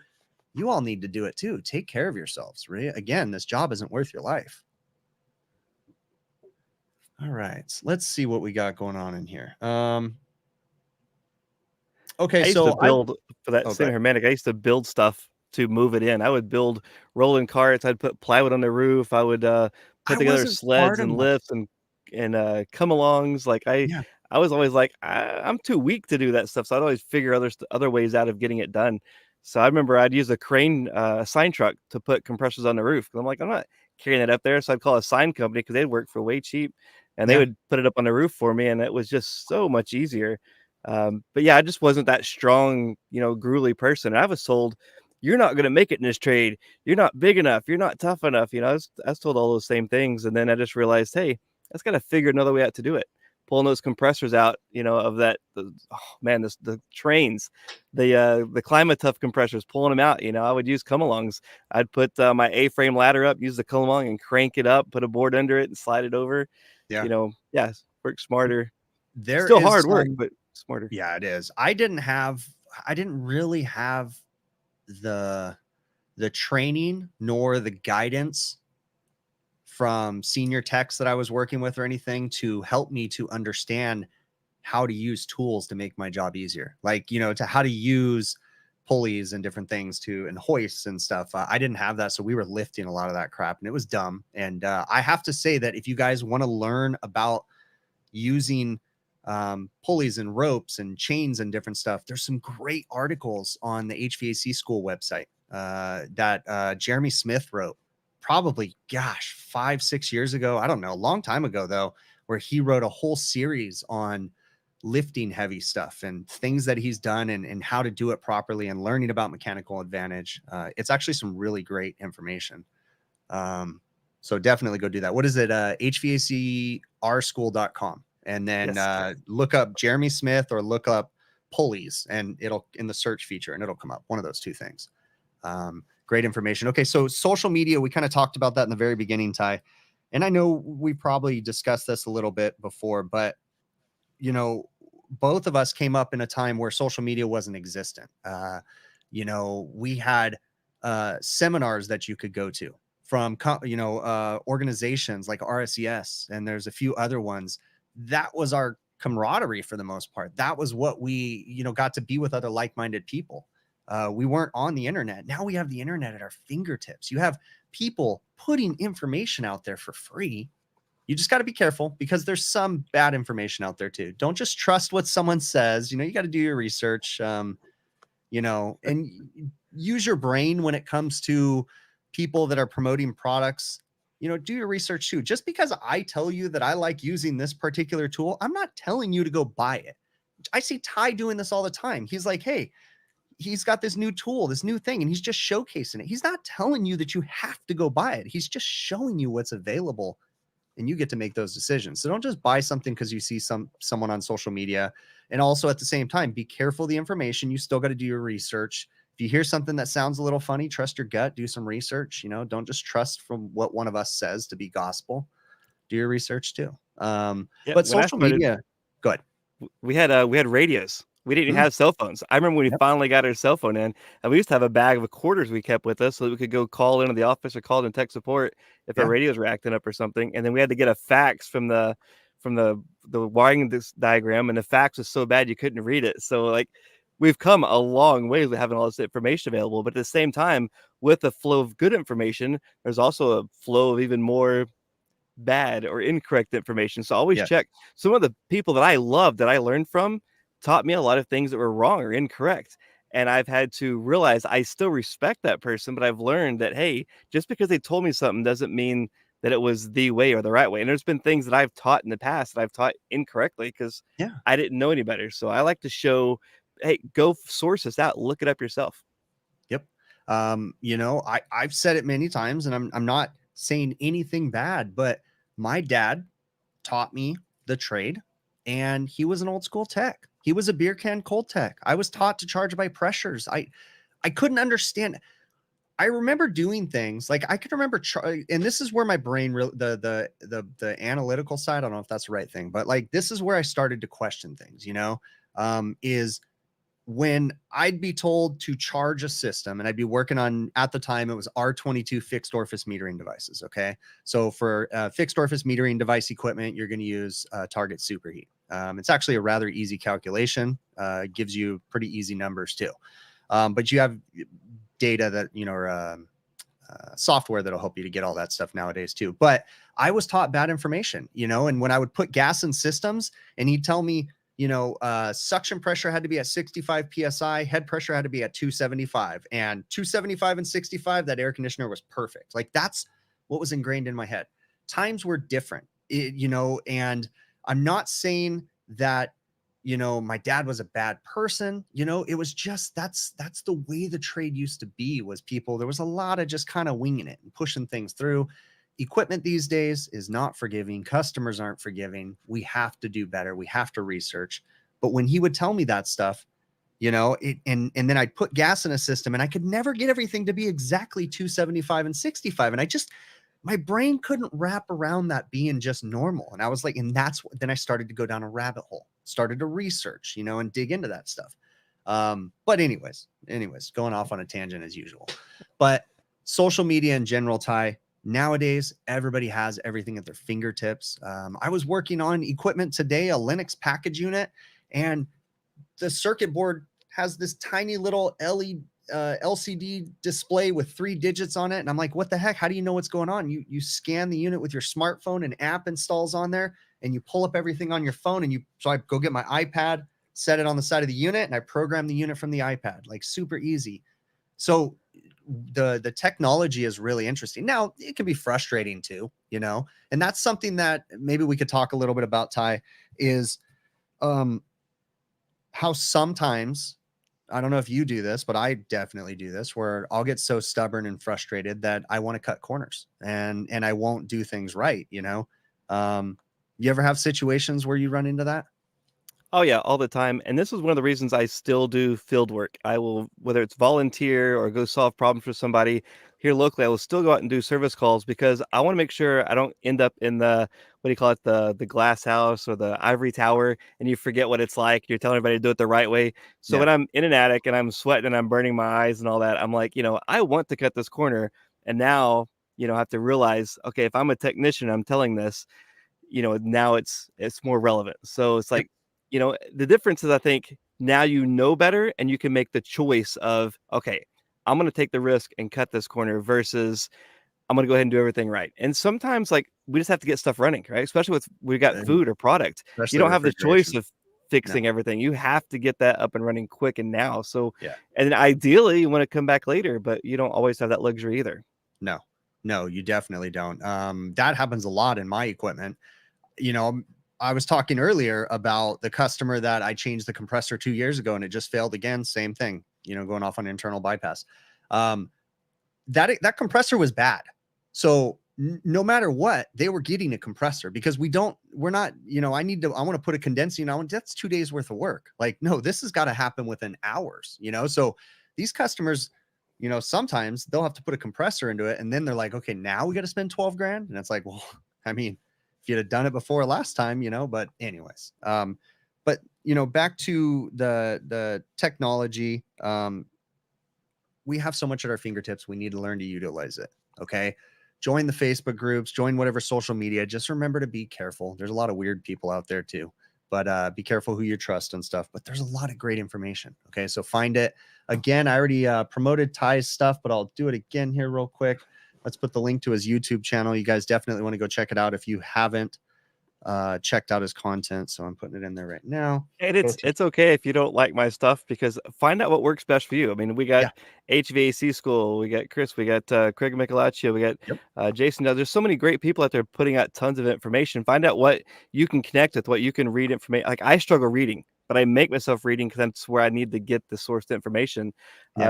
you all need to do it too. Take care of yourselves. Right? Again, this job isn't worth your life. All right. Let's see what we got going on in here. Okay. I used to build for that semi-hermetic. I used to build stuff to move it in. I would build rolling carts. I'd put plywood on the roof. I would put together sleds and lifts and come-alongs. Like I was always like, I'm too weak to do that stuff. So I'd always figure other ways out of getting it done. So I remember I'd use a crane, sign truck to put compressors on the roof. I'm like, I'm not carrying that up there. So I'd call a sign company because they'd work for way cheap, and they Yeah. would put it up on the roof for me, and it was just so much easier. But yeah, I just wasn't that strong, gruely person. I was told, "You're not going to make it in this trade. You're not big enough. You're not tough enough." I was told all those same things, and then I just realized, hey, I just got to figure another way out to do it. Pulling those compressors out, of that. Oh man, the trains, the climate tough compressors, pulling them out. I would use come-alongs. I'd put my A-frame ladder up, use the come-along, and crank it up, put a board under it, and slide it over. Yeah. Yeah, work smarter. There Still is hard work, some, but smarter. yeah, it is. I didn't really have the training nor the guidance from senior techs that I was working with or anything to help me to understand how to use tools to make my job easier. Like, to how to use pulleys and different things and hoists and stuff. I didn't have that. So we were lifting a lot of that crap and it was dumb. And I have to say that if you guys want to learn about using pulleys and ropes and chains and different stuff, there's some great articles on the HVAC school website that Jeremy Smith wrote probably, gosh, 5-6 years ago. I don't know, a long time ago though, where he wrote a whole series on lifting heavy stuff and things that he's done and how to do it properly and learning about mechanical advantage. It's actually some really great information. So definitely go do that. What is it? HVACrschool.com. And then Yes. look up Jeremy Smith or look up pulleys and it'll in the search feature and it'll come up. One of those two things. Great information. Okay. So social media, we kind of talked about that in the very beginning, Ty. And I know we probably discussed this a little bit before, but both of us came up in a time where social media wasn't existent. We had seminars that you could go to from, organizations like RSES, and there's a few other ones. That was our camaraderie for the most part. That was what we, got to be with other like-minded people. We weren't on the internet. Now we have the internet at our fingertips. You have people putting information out there for free. You just got to be careful because there's some bad information out there too. Don't just trust what someone says. You got to do your research, and use your brain when it comes to people that are promoting products. Do your research too. Just because I tell you that I like using this particular tool, I'm not telling you to go buy it. I see Ty doing this all the time. He's like, hey, he's got this new tool, this new thing, and he's just showcasing it. He's not telling you that you have to go buy it. He's just showing you what's available and you get to make those decisions. So don't just buy something because you see someone on social media. And also at the same time, be careful of the information. You still got to do your research. If you hear something that sounds a little funny, trust your gut, do some research. Don't just trust from what one of us says to be gospel. Do your research too. Yeah, But when I social started, media, go ahead. we had radios. We didn't Mm, have cell phones. I remember when we yep, finally got our cell phone in, and we used to have a bag of quarters we kept with us so that we could go call into the office or call in tech support if our yeah, radios were acting up or something. And then we had to get a fax from the wiring this diagram, and the fax was so bad you couldn't read it. So like we've come a long way with having all this information available, but at the same time, with the flow of good information, there's also a flow of even more bad or incorrect information. So always yeah, check. Some of the people that I love that I learned from taught me a lot of things that were wrong or incorrect. And I've had to realize I still respect that person, but I've learned that, hey, just because they told me something doesn't mean that it was the way or the right way. And there's been things that I've taught in the past that I've taught incorrectly because yeah. I didn't know any better. So I like to show, hey, go source this out, look it up yourself. Yep. I've said it many times, and I'm not saying anything bad, but my dad taught me the trade, and he was an old school tech. He was a beer can cold tech. I was taught to charge by pressures. I couldn't understand. I remember doing things like I could remember, and this is where my brain, the analytical side. I don't know if that's the right thing, but like this is where I started to question things. Is when I'd be told to charge a system, and I'd be working on, at the time, it was R22 fixed orifice metering devices. Okay. So for fixed orifice metering device equipment, you're going to use target superheat. It's actually a rather easy calculation. It gives you pretty easy numbers too. But you have data that, or software that'll help you to get all that stuff nowadays too. But I was taught bad information, and when I would put gas in systems and he'd tell me, suction pressure had to be at 65 PSI, head pressure had to be at 275, and 275 and 65, that air conditioner was perfect. Like that's what was ingrained in my head? Times were different, and I'm not saying that, my dad was a bad person. It was just, that's the way the trade used to be, was people, there was a lot of just kind of winging it and pushing things through. Equipment these days is not forgiving. Customers aren't forgiving. We have to do better. We have to research. But when he would tell me that stuff, and then I'd put gas in a system and I could never get everything to be exactly 275 and 65. And my brain couldn't wrap around that being just normal. And I was like, and then I started to go down a rabbit hole, started to research, and dig into that stuff. But anyways, going off on a tangent as usual. But social media in general, Ty, nowadays, everybody has everything at their fingertips. I was working on equipment today, a Linux package unit, and the circuit board has this tiny little LCD display with 3 digits on it. And I'm like, what the heck? How do you know what's going on? You scan the unit with your smartphone, an app installs on there, and you pull up everything on your phone. So I go get my iPad, set it on the side of the unit, and I program the unit from the iPad, like super easy. So the technology is really interesting. Now, it can be frustrating too, and that's something that maybe we could talk a little bit about, Ty, is how sometimes, I don't know if you do this, but I definitely do this, where I'll get so stubborn and frustrated that I want to cut corners and I won't do things right. You ever have situations where you run into that? Oh yeah, all the time. And this is one of the reasons I still do field work. I will, whether it's volunteer or go solve problems for somebody here locally, I will still go out and do service calls because I want to make sure I don't end up in the, what do you call it, the glass house or the ivory tower, and you forget what it's like. You're telling everybody to do it the right way. So Yeah. when I'm in an attic and I'm sweating and I'm burning my eyes and all that, I'm like, I want to cut this corner. And now, I have to realize, okay, if I'm a technician, I'm telling this, now it's more relevant. So it's like, the difference is, I think now better and you can make the choice of, okay, I'm going to take the risk and cut this corner versus I'm going to go ahead and do everything right. And sometimes, like, we just have to get stuff running, right? Especially with we got And food or product. You especially don't have the choice refrigeration. of No. fixing everything. You have to get that up and running quick and now. So, Yeah. and ideally you want to come back later, but you don't always have that luxury either. No, you definitely don't. That happens a lot in my equipment. I was talking earlier about the customer that I changed the compressor 2 years ago and it just failed again. Same thing, going off on internal bypass. That compressor was bad. So no matter what, they were getting a compressor because we're not, I want to put a condensing on. That's 2 days worth of work. Like, no, this has got to happen within hours, So these customers, sometimes they'll have to put a compressor into it. And then they're like, okay, now we got to spend 12 grand. And it's like, well, I mean, if you'd have done it before last time, but anyways, but back to the technology, we have so much at our fingertips. We need to learn to utilize it. Okay. Join the Facebook groups, join whatever social media. Just remember to be careful. There's a lot of weird people out there too, but be careful who you trust and stuff. But there's a lot of great information. Okay. So find it. Again, I already promoted Ty's stuff, but I'll do it again here real quick. Let's put the link to his YouTube channel. You guys definitely want to go check it out if you haven't checked out his content. So I'm putting it in there right now. And it's okay if you don't like my stuff because find out what works best for you. I mean, we got HVAC school, we got Chris, we got Craig Michelaccio, we got Jason. There's so many great people out there putting out tons of information. Find out what you can connect with, what you can read information. Like, I struggle reading, but I make myself reading because that's where I need to get the source information.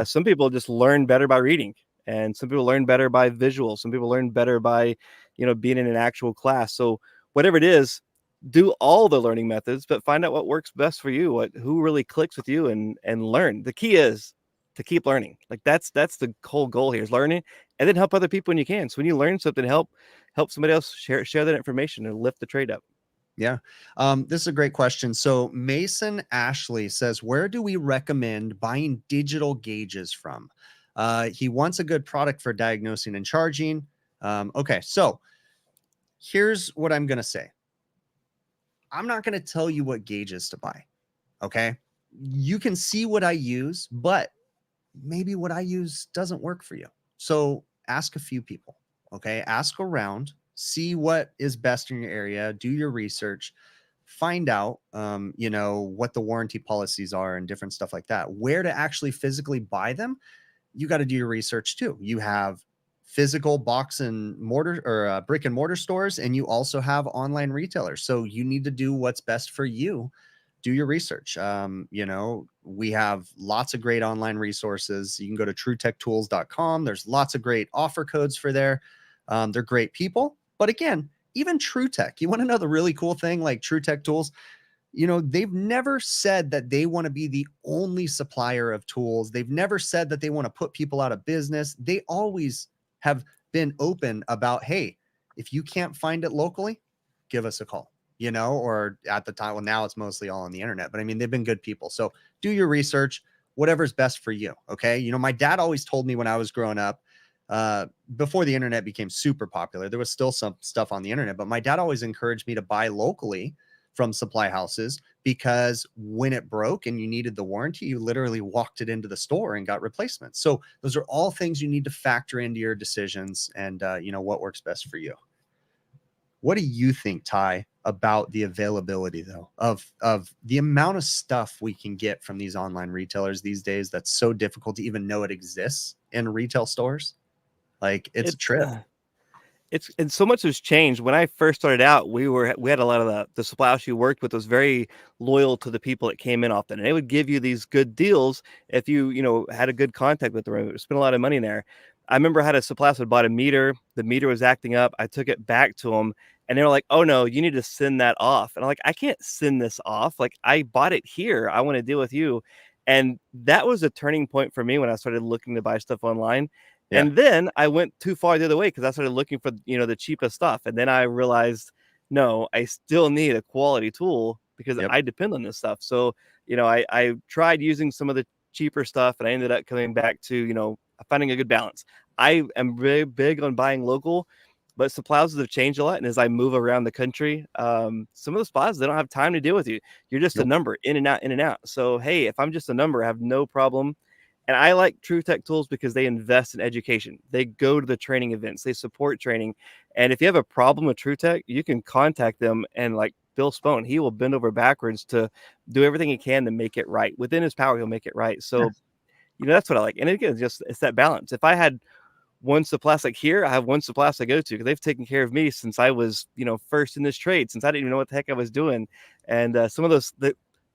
Some people just learn better by reading, and some people learn better by visual. Some people learn better by, being in an actual class. So whatever it is, do all the learning methods, but find out what works best for you, who really clicks with you, and learn. The key is to keep learning. Like, that's the whole goal here, is learning and then help other people when you can. So when you learn something, help somebody else share that information and lift the trade up. Yeah. This is a great question. So Mason Ashley says, where do we recommend buying digital gauges from? He wants a good product for diagnosing and charging. Okay. So here's what I'm going to say. I'm not going to tell you what gauges to buy. Okay. You can see what I use, but maybe what I use doesn't work for you. So ask a few people. Okay. Ask around, see what is best in your area, do your research, find out, what the warranty policies are and different stuff like that. Where to actually physically buy them, you got to do your research too. You have physical box and mortar or brick and mortar stores, and you also have online retailers. So you need to do what's best for you. Do your research. You know, we have lots of great online resources. You can go to truetechtools.com. There's lots of great offer codes for there. They're great people. But again, even TrueTech, you want to know the really cool thing, like TrueTech Tools, you know, they've never said that they want to be the only supplier of tools. They've never said that they want to put people out of business. They always have been open about, hey, if you can't find it locally, give us a call, you know, or at the time, well, now it's mostly all on the internet, but I mean, they've been good people. So do your research, whatever's best for you. Okay. You know, my dad always told me when I was growing up, before the internet became super popular, there was still some stuff on the internet, but my dad always encouraged me to buy locally from supply houses, because when it broke and you needed the warranty, you literally walked it into the store and got replacements. So those are all things you need to factor into your decisions, and you know, what works best for you. What do you think, Ty, about the availability though of the amount of stuff we can get from these online retailers these days that's so difficult to even know it exists in retail stores? Like, it's a It's trip. it's and so much has changed. When I first started out, we had a lot of the supply house you worked with was very loyal to the people that came in often, and they would give you these good deals if you know had a good contact with them, or spent a lot of money in there. I remember I had a supply house that bought a meter. The meter was acting up. I took it back to them, and they were like, "Oh no, you need to send that off." And I'm like, "I can't send this off. Like, I bought it here. I want to deal with you." And that was a turning point for me when I started looking to buy stuff online. Yeah. And then I went too far the other way because I started looking for, you know, the cheapest stuff. And then I realized, no, I still need a quality tool because Yep. I depend on this stuff. So, you know, I tried using some of the cheaper stuff, and I ended up coming back to, you know, finding a good balance. I am very big on buying local, but supply houses have changed a lot. And as I move around the country, some of the spots, they don't have time to deal with you. You're just a Nope. number, in and out, in and out. So, hey, if I'm just a number, I have no problem. And I like True Tech Tools because they invest in education. They go to the training events, they support training. And if you have a problem with True Tech, you can contact them, and like Bill Spone, he will bend over backwards to do everything he can to make it right. Within his power, he'll make it right. Yeah. So, you know, that's what I like. And again, just it's that balance. If I had one supply like here, I have one supply I go to because they've taken care of me since I was, you know, first in this trade, since I didn't even know what the heck I was doing. And some of those,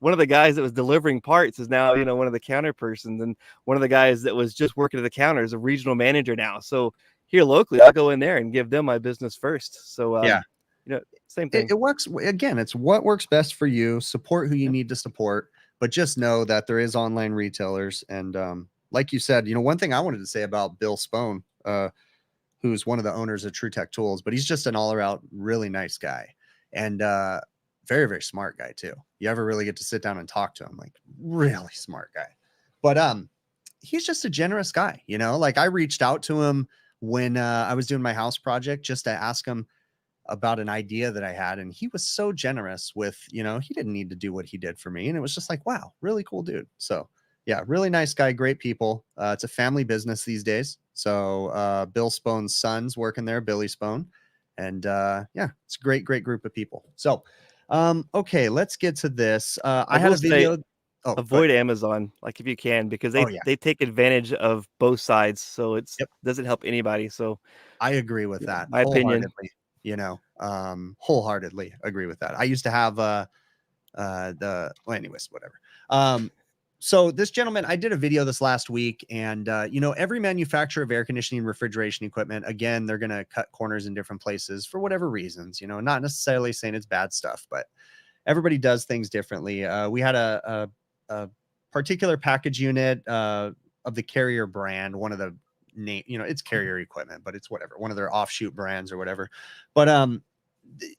one of the guys that was delivering parts is now, you know, one of the counter persons, and one of the guys that was just working at the counter is a regional manager now. So here locally, I'll go in there and give them my business first. So, Yeah. you know, same it, thing. it works. Again, it's what works best for you. Support who you need to support, but just know that there is online retailers. And like you said, you know, one thing I wanted to say about Bill Spone, who's one of the owners of True Tech Tools, but he's just an all-around really nice guy, and very, very smart guy too. You ever really get to sit down and talk to him, like, really smart guy. But he's just a generous guy, you know. Like, I reached out to him when I was doing my house project just to ask him about an idea that I had, and he was so generous with, you know, he didn't need to do what he did for me, and it was just like, wow, really cool dude. So yeah, really nice guy, great people. It's a family business these days. So Bill Spone's son's working there, Billy Spone, and yeah, it's a great, great group of people. So okay, let's get to this. I I had will a say, video. Oh, go ahead. avoid Amazon, like if you can, because Oh yeah. they take advantage of both sides. So it's Yep. doesn't help anybody. So, I agree with yeah, that my opinion. wholeheartedly. You know, wholeheartedly agree with that. I used to have well, anyways, whatever. So this gentleman, I did a video this last week, and you know, every manufacturer of air conditioning and refrigeration equipment, again, they're going to cut corners in different places for whatever reasons, you know, not necessarily saying it's bad stuff, but everybody does things differently. We had a particular package unit of the Carrier brand, one of the name, you know, it's Carrier equipment, but it's whatever, one of their offshoot brands or whatever. But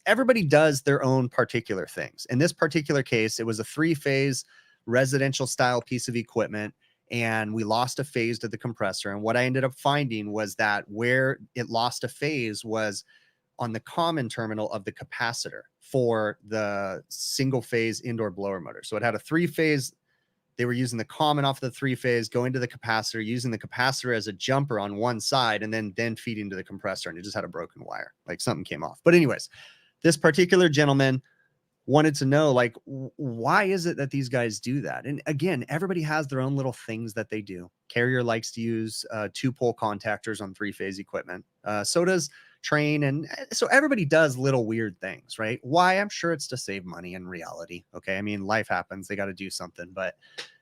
everybody does their own particular things. In this particular case, it was a 3-phase residential style piece of equipment, and we lost a phase to the compressor. And what I ended up finding was that where it lost a phase was on the common terminal of the capacitor for the single phase indoor blower motor. So it had a 3-phase. They were using the common off the 3-phase, going to the capacitor, using the capacitor as a jumper on one side, and then feeding to the compressor. And it just had a broken wire, like something came off. But anyways, this particular gentleman wanted to know, like, why is it that these guys do that? And again, everybody has their own little things that they do. Carrier likes to use 2-pole contactors on 3-phase equipment. So does Train. And so everybody does little weird things, right? Why? I'm sure it's to save money in reality. Okay. I mean, life happens. They got to do something. But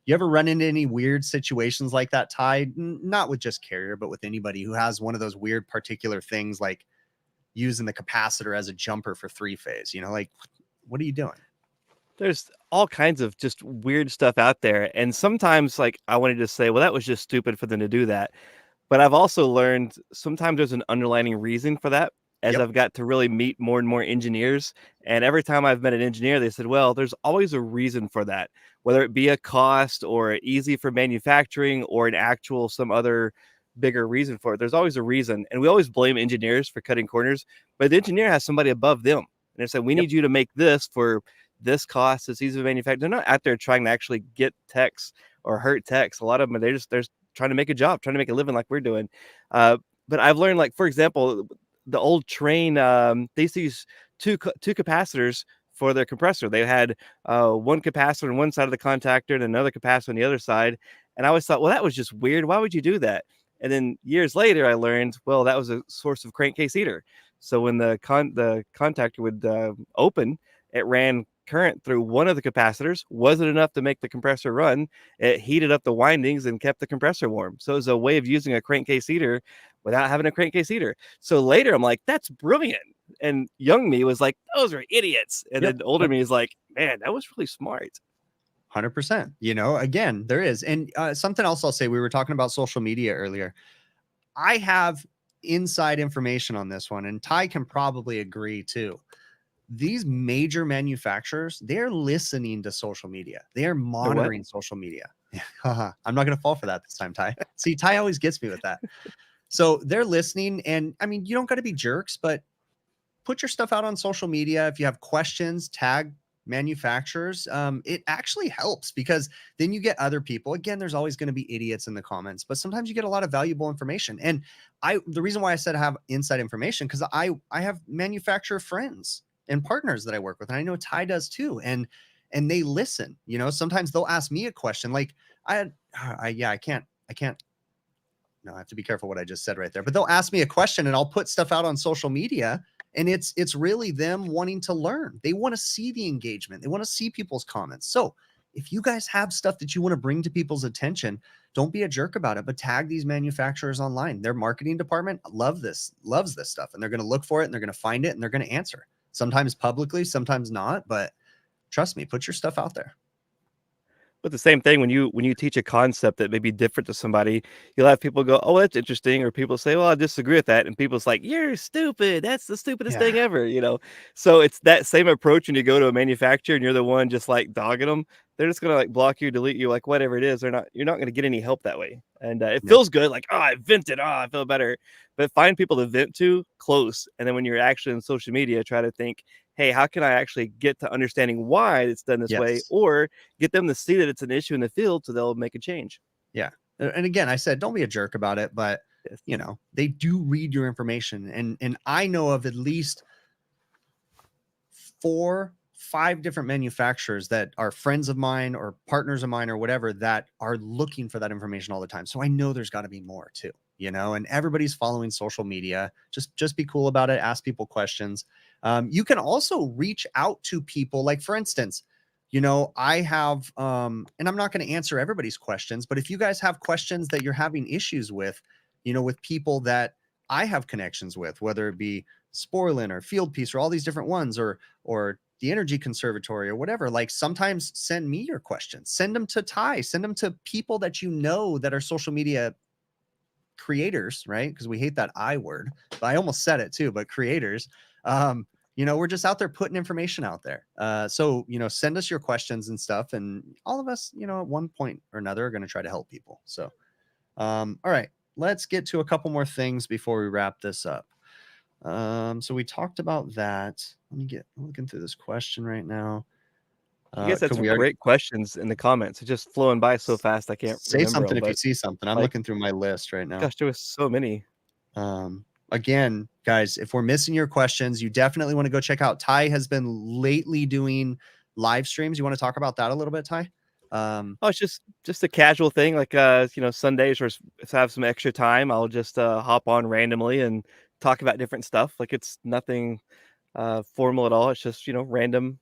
you ever run into any weird situations like that, Ty? Not with just Carrier, but with anybody who has one of those weird particular things, like using the capacitor as a jumper for 3-phase, like, what are you doing? There's all kinds of just weird stuff out there. And sometimes, like, I wanted to say, well, that was just stupid for them to do that. But I've also learned sometimes there's an underlying reason for that as Yep. I've got to really meet more and more engineers. And every time I've met an engineer, they said, well, there's always a reason for that, whether it be a cost or easy for manufacturing or an actual some other bigger reason for it. There's always a reason. And we always blame engineers for cutting corners, but the engineer has somebody above them. And they say, we Yep. need you to make this for this cost. It's easy to manufacture. They're not out there trying to actually get techs or hurt techs. A lot of them, they're trying to make a job, trying to make a living like we're doing. But I've learned, like, for example, the old Train, they used to use two capacitors for their compressor. They had one capacitor on one side of the contactor and another capacitor on the other side. And I always thought, well, that was just weird. Why would you do that? And then years later, I learned, well, that was a source of crankcase heater. So when the contactor would open, it ran current through one of the capacitors. Wasn't enough to make the compressor run. It heated up the windings and kept the compressor warm. So it was a way of using a crankcase heater without having a crankcase heater. So later I'm like, that's brilliant. And young me was like, those are idiots. And Yep. then older me is like, man, that was really smart. 100%. Again, there is. And something else I'll say, we were talking about social media earlier. I have inside information on this one, and Ty can probably agree too. These major manufacturers, they're listening to social media. They are monitoring social media. I'm not going to fall for that this time, Ty. See, Ty always gets me with that. So they're listening. And I mean, you don't got to be jerks, but put your stuff out on social media. If you have questions, tag manufacturers. It actually helps, because then you get other people. Again, there's always going to be idiots in the comments, but sometimes you get a lot of valuable information. And the reason why I said I have inside information, because I have manufacturer friends and partners that I work with, and I know Ty does too. And they listen. Sometimes they'll ask me a question, like I can't. No, I have to be careful what I just said right there. But they'll ask me a question, and I'll put stuff out on social media. And it's really them wanting to learn. They want to see the engagement. They want to see people's comments. So if you guys have stuff that you want to bring to people's attention, don't be a jerk about it, but tag these manufacturers online. Their marketing department loves this stuff, and they're going to look for it, and they're going to find it, and they're going to answer. Sometimes publicly, sometimes not, but trust me, put your stuff out there. But the same thing, when you teach a concept that may be different to somebody, you'll have people go, "Oh, that's interesting," or people say, "Well, I disagree with that," and people's like, "You're stupid. That's the stupidest thing Yeah. ever." So it's that same approach when you go to a manufacturer and you're the one just like dogging them. They're just gonna like block you, delete you, like whatever it is. You're not gonna get any help that way, and it Yeah. feels good, like, oh, I vented, oh, I feel better. But find people to vent to close, and then when you're actually in social media, try to think, hey, how can I actually get to understanding why it's done this way, Yes. or get them to see that it's an issue in the field so they'll make a change. Yeah. And again, I said, don't be a jerk about it, but Yes. they do read your information. And I know of at least 4, 5 different manufacturers that are friends of mine or partners of mine or whatever, that are looking for that information all the time. So I know there's got to be more too, and everybody's following social media. Just be cool about it. Ask people questions. You can also reach out to people. Like, for instance, I have, and I'm not going to answer everybody's questions, but if you guys have questions that you're having issues with, with people that I have connections with, whether it be Sporlin or Field Piece or all these different ones, or the Energy Conservatory or whatever, like, sometimes send me your questions. Send them to Ty. Send them to people that that are social media creators, right? Because we hate that I word, but I almost said it too, but creators. We're just out there putting information out there. So, send us your questions and stuff. And all of us, at one point or another, are going to try to help people. So, all right, let's get to a couple more things before we wrap this up. So we talked about that. I'm looking through this question right now. You guys had Could some we already great questions in the comments. It's just flowing by so fast I can't say remember something them. if you But see something? I'm like, looking through my list right now. gosh, there was so many. again, guys, if we're missing your questions, you definitely want to go check out. Ty has been lately doing live streams. You want to talk about that a little bit, Ty? Oh, it's just a casual thing, like, Sundays or if I have some extra time, I'll just, hop on randomly and talk about different stuff. Like, it's nothing, formal at all. It's just, random,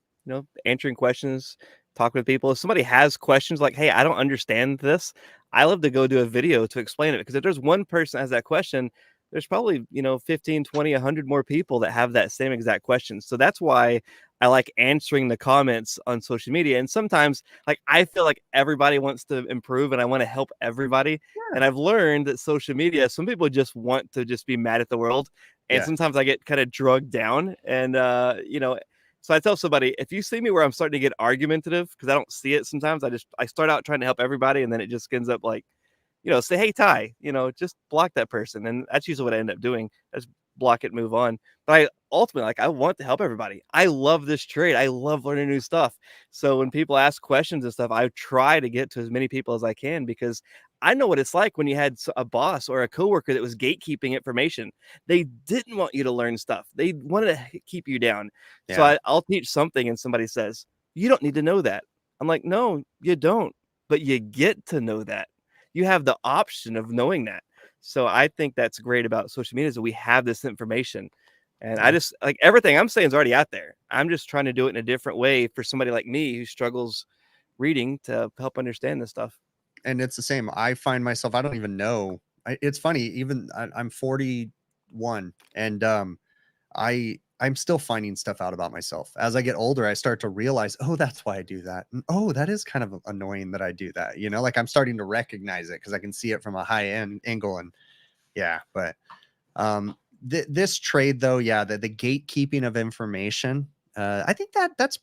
answering questions, talking with people. If somebody has questions like, "Hey, I don't understand this," I love to go do a video to explain it, because if there's one person that has that question, there's probably, 15, 20, 100 more people that have that same exact question. So that's why I like answering the comments on social media. And sometimes, like, I feel like everybody wants to improve and I want to help everybody. And I've learned that social media, some people just want to just be mad at the world. And Yeah. sometimes I get kind of drugged down. And, so I tell somebody, if you see me where I'm starting to get argumentative, because I don't see it sometimes, I start out trying to help everybody. And then it just ends up like, say, "Hey, Ty," just block that person. And that's usually what I end up doing. I just block it, move on. But I ultimately, like, I want to help everybody. I love this trade. I love learning new stuff. So when people ask questions and stuff, I try to get to as many people as I can, because I know what it's like when you had a boss or a coworker that was gatekeeping information. They didn't want you to learn stuff. They wanted to keep you down. So Yeah. I'll teach something and somebody says, "You don't need to know that." I'm like, "No, you don't, but you get to know that. You have the option of knowing that." So I think that's great about social media, is that we have this information. And I Yeah. just, like, everything I'm saying is already out there. I'm just trying to do it in a different way for somebody like me who struggles reading, to help understand this stuff. And it's the same. I find myself, I don't even know. It's funny, even I'm 41, and I'm still finding stuff out about myself. As I get older, I start to realize, oh, that's why I do that. And, oh, that is kind of annoying that I do that. Like I'm starting to recognize it because I can see it from a high end angle. And yeah, but this trade though, yeah, the gatekeeping of information, I think that's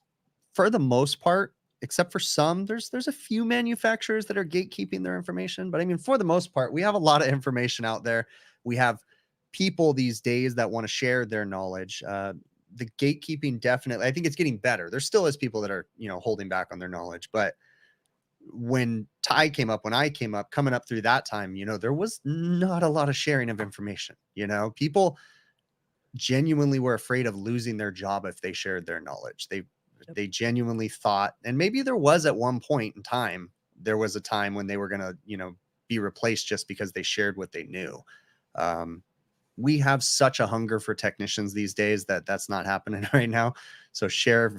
for the most part, except for some, there's a few manufacturers that are gatekeeping their information. But I mean, for the most part, we have a lot of information out there. We have people these days that want to share their knowledge. The gatekeeping, definitely, I think it's getting better. There still is people that are, holding back on their knowledge. But when when I came up, coming up through that time, there was not a lot of sharing of information. People genuinely were afraid of losing their job if they shared their knowledge. Yep. They genuinely thought, and maybe there was at one point in time, there was a time when they were going to, be replaced just because they shared what they knew. Um, we have such a hunger for technicians these days that that's not happening right now. So share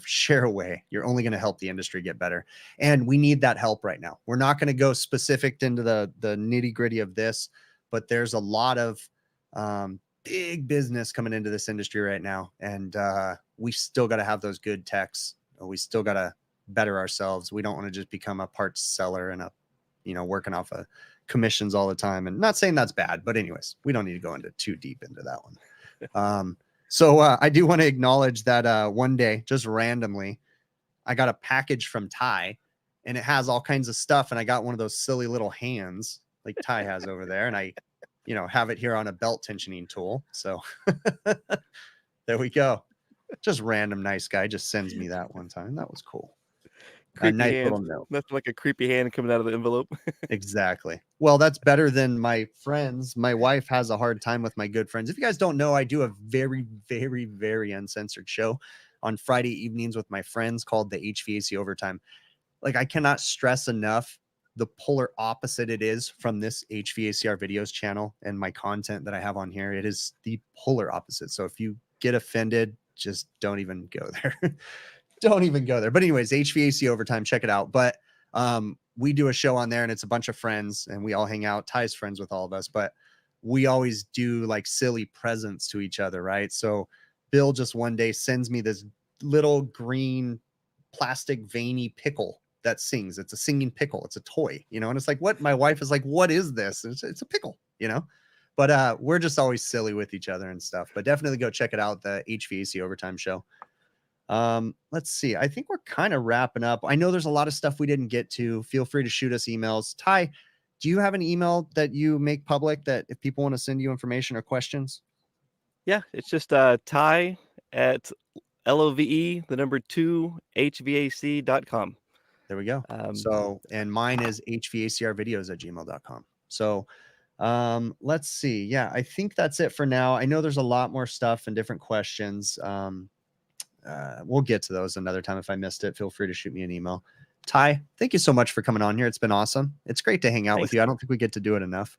away. You're only going to help the industry get better. And we need that help right now. We're not going to go specific into the nitty gritty of this, but there's a lot of big business coming into this industry right now. And we still got to have those good techs. We still got to better ourselves. We don't want to just become a parts seller and working off of commissions all the time. And not saying that's bad, but anyways, we don't need to go into too deep into that one. So I do want to acknowledge that one day, just randomly, I got a package from Ty, and it has all kinds of stuff. And I got one of those silly little hands like Ty has over there. And I, have it here on a belt tensioning tool. So there we go. Just random nice guy just sends me that one time. That was cool. A Creepy nice hands. little note. Nothing like a creepy hand coming out of the envelope. Exactly. Well, that's better than my friends. My wife has a hard time with my good friends. If you guys don't know, I do a very, very, very uncensored show on Friday evenings with my friends called the HVAC Overtime. Like, I cannot stress enough the polar opposite it is from this HVACR videos channel and my content that I have on here. It is the polar opposite. So if you get offended, just don't even go there. Don't even go there. But anyways, HVAC Overtime, check it out. But we do a show on there and it's a bunch of friends and we all hang out. Ty's friends with all of us, but we always do like silly presents to each other, right? So Bill just one day sends me this little green plastic veiny pickle that sings. It's a singing pickle. It's a toy, and it's like, what? My wife is like, what is this? It's a pickle. But we're just always silly with each other and stuff. But definitely go check it out, the HVAC Overtime show. Let's see. I think we're kind of wrapping up. I know there's a lot of stuff we didn't get to. Feel free to shoot us emails. Ty, do you have an email that you make public that if people want to send you information or questions? Yeah, it's just Ty at LOVE, the number 2, HVAC.com. There we go. Um, So, and mine is hvacrvideos@gmail.com. So Let's see. Yeah, I think that's it for now. I know there's a lot more stuff and different questions. We'll get to those another time. If I missed it, feel free to shoot me an email. Ty, thank you so much for coming on here. It's been awesome. It's great to hang out with Thanks. you. I don't think we get to do it enough.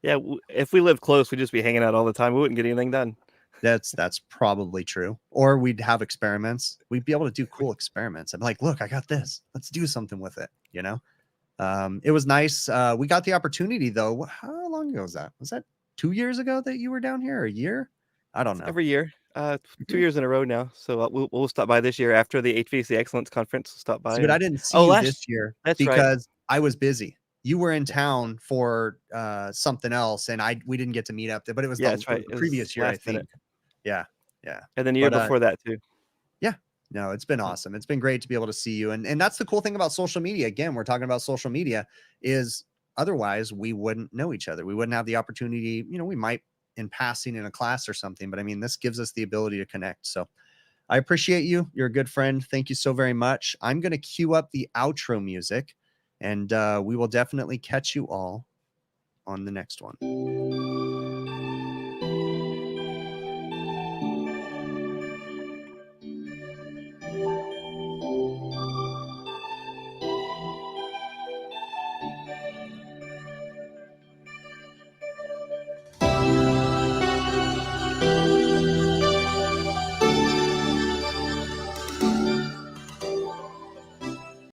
Yeah, if we lived close, we'd just be hanging out all the time. We wouldn't get anything done. That's probably true. Or we'd have experiments. We'd be able to do cool experiments. I'm like, look, I got this. Let's do something with it. You know, it was nice. We got the opportunity though. How long ago was that? Was that 2 years ago that you were down here? Or a year? I don't know. Every year, 2 years in a row now. So we'll stop by this year after the HVAC Excellence Conference. We'll stop by. See, but I And didn't see oh, you last this year that's right. because I was busy. You were in town for something else, and we didn't get to meet up there. But it was Yeah, the, that's right. the It was previous year, I last think. minute, Yeah, yeah. and then the year But before that too. yeah, no, it's been awesome. It's been great to be able to see you, and that's the cool thing about social media. Again, we're talking about social media. Is otherwise we wouldn't know each other. We wouldn't have the opportunity. You know, we might in passing in a class or something, but I mean, this gives us the ability to connect. So I appreciate you. You're a good friend. Thank you so very much. I'm going to cue up the outro music, and we will definitely catch you all on the next one.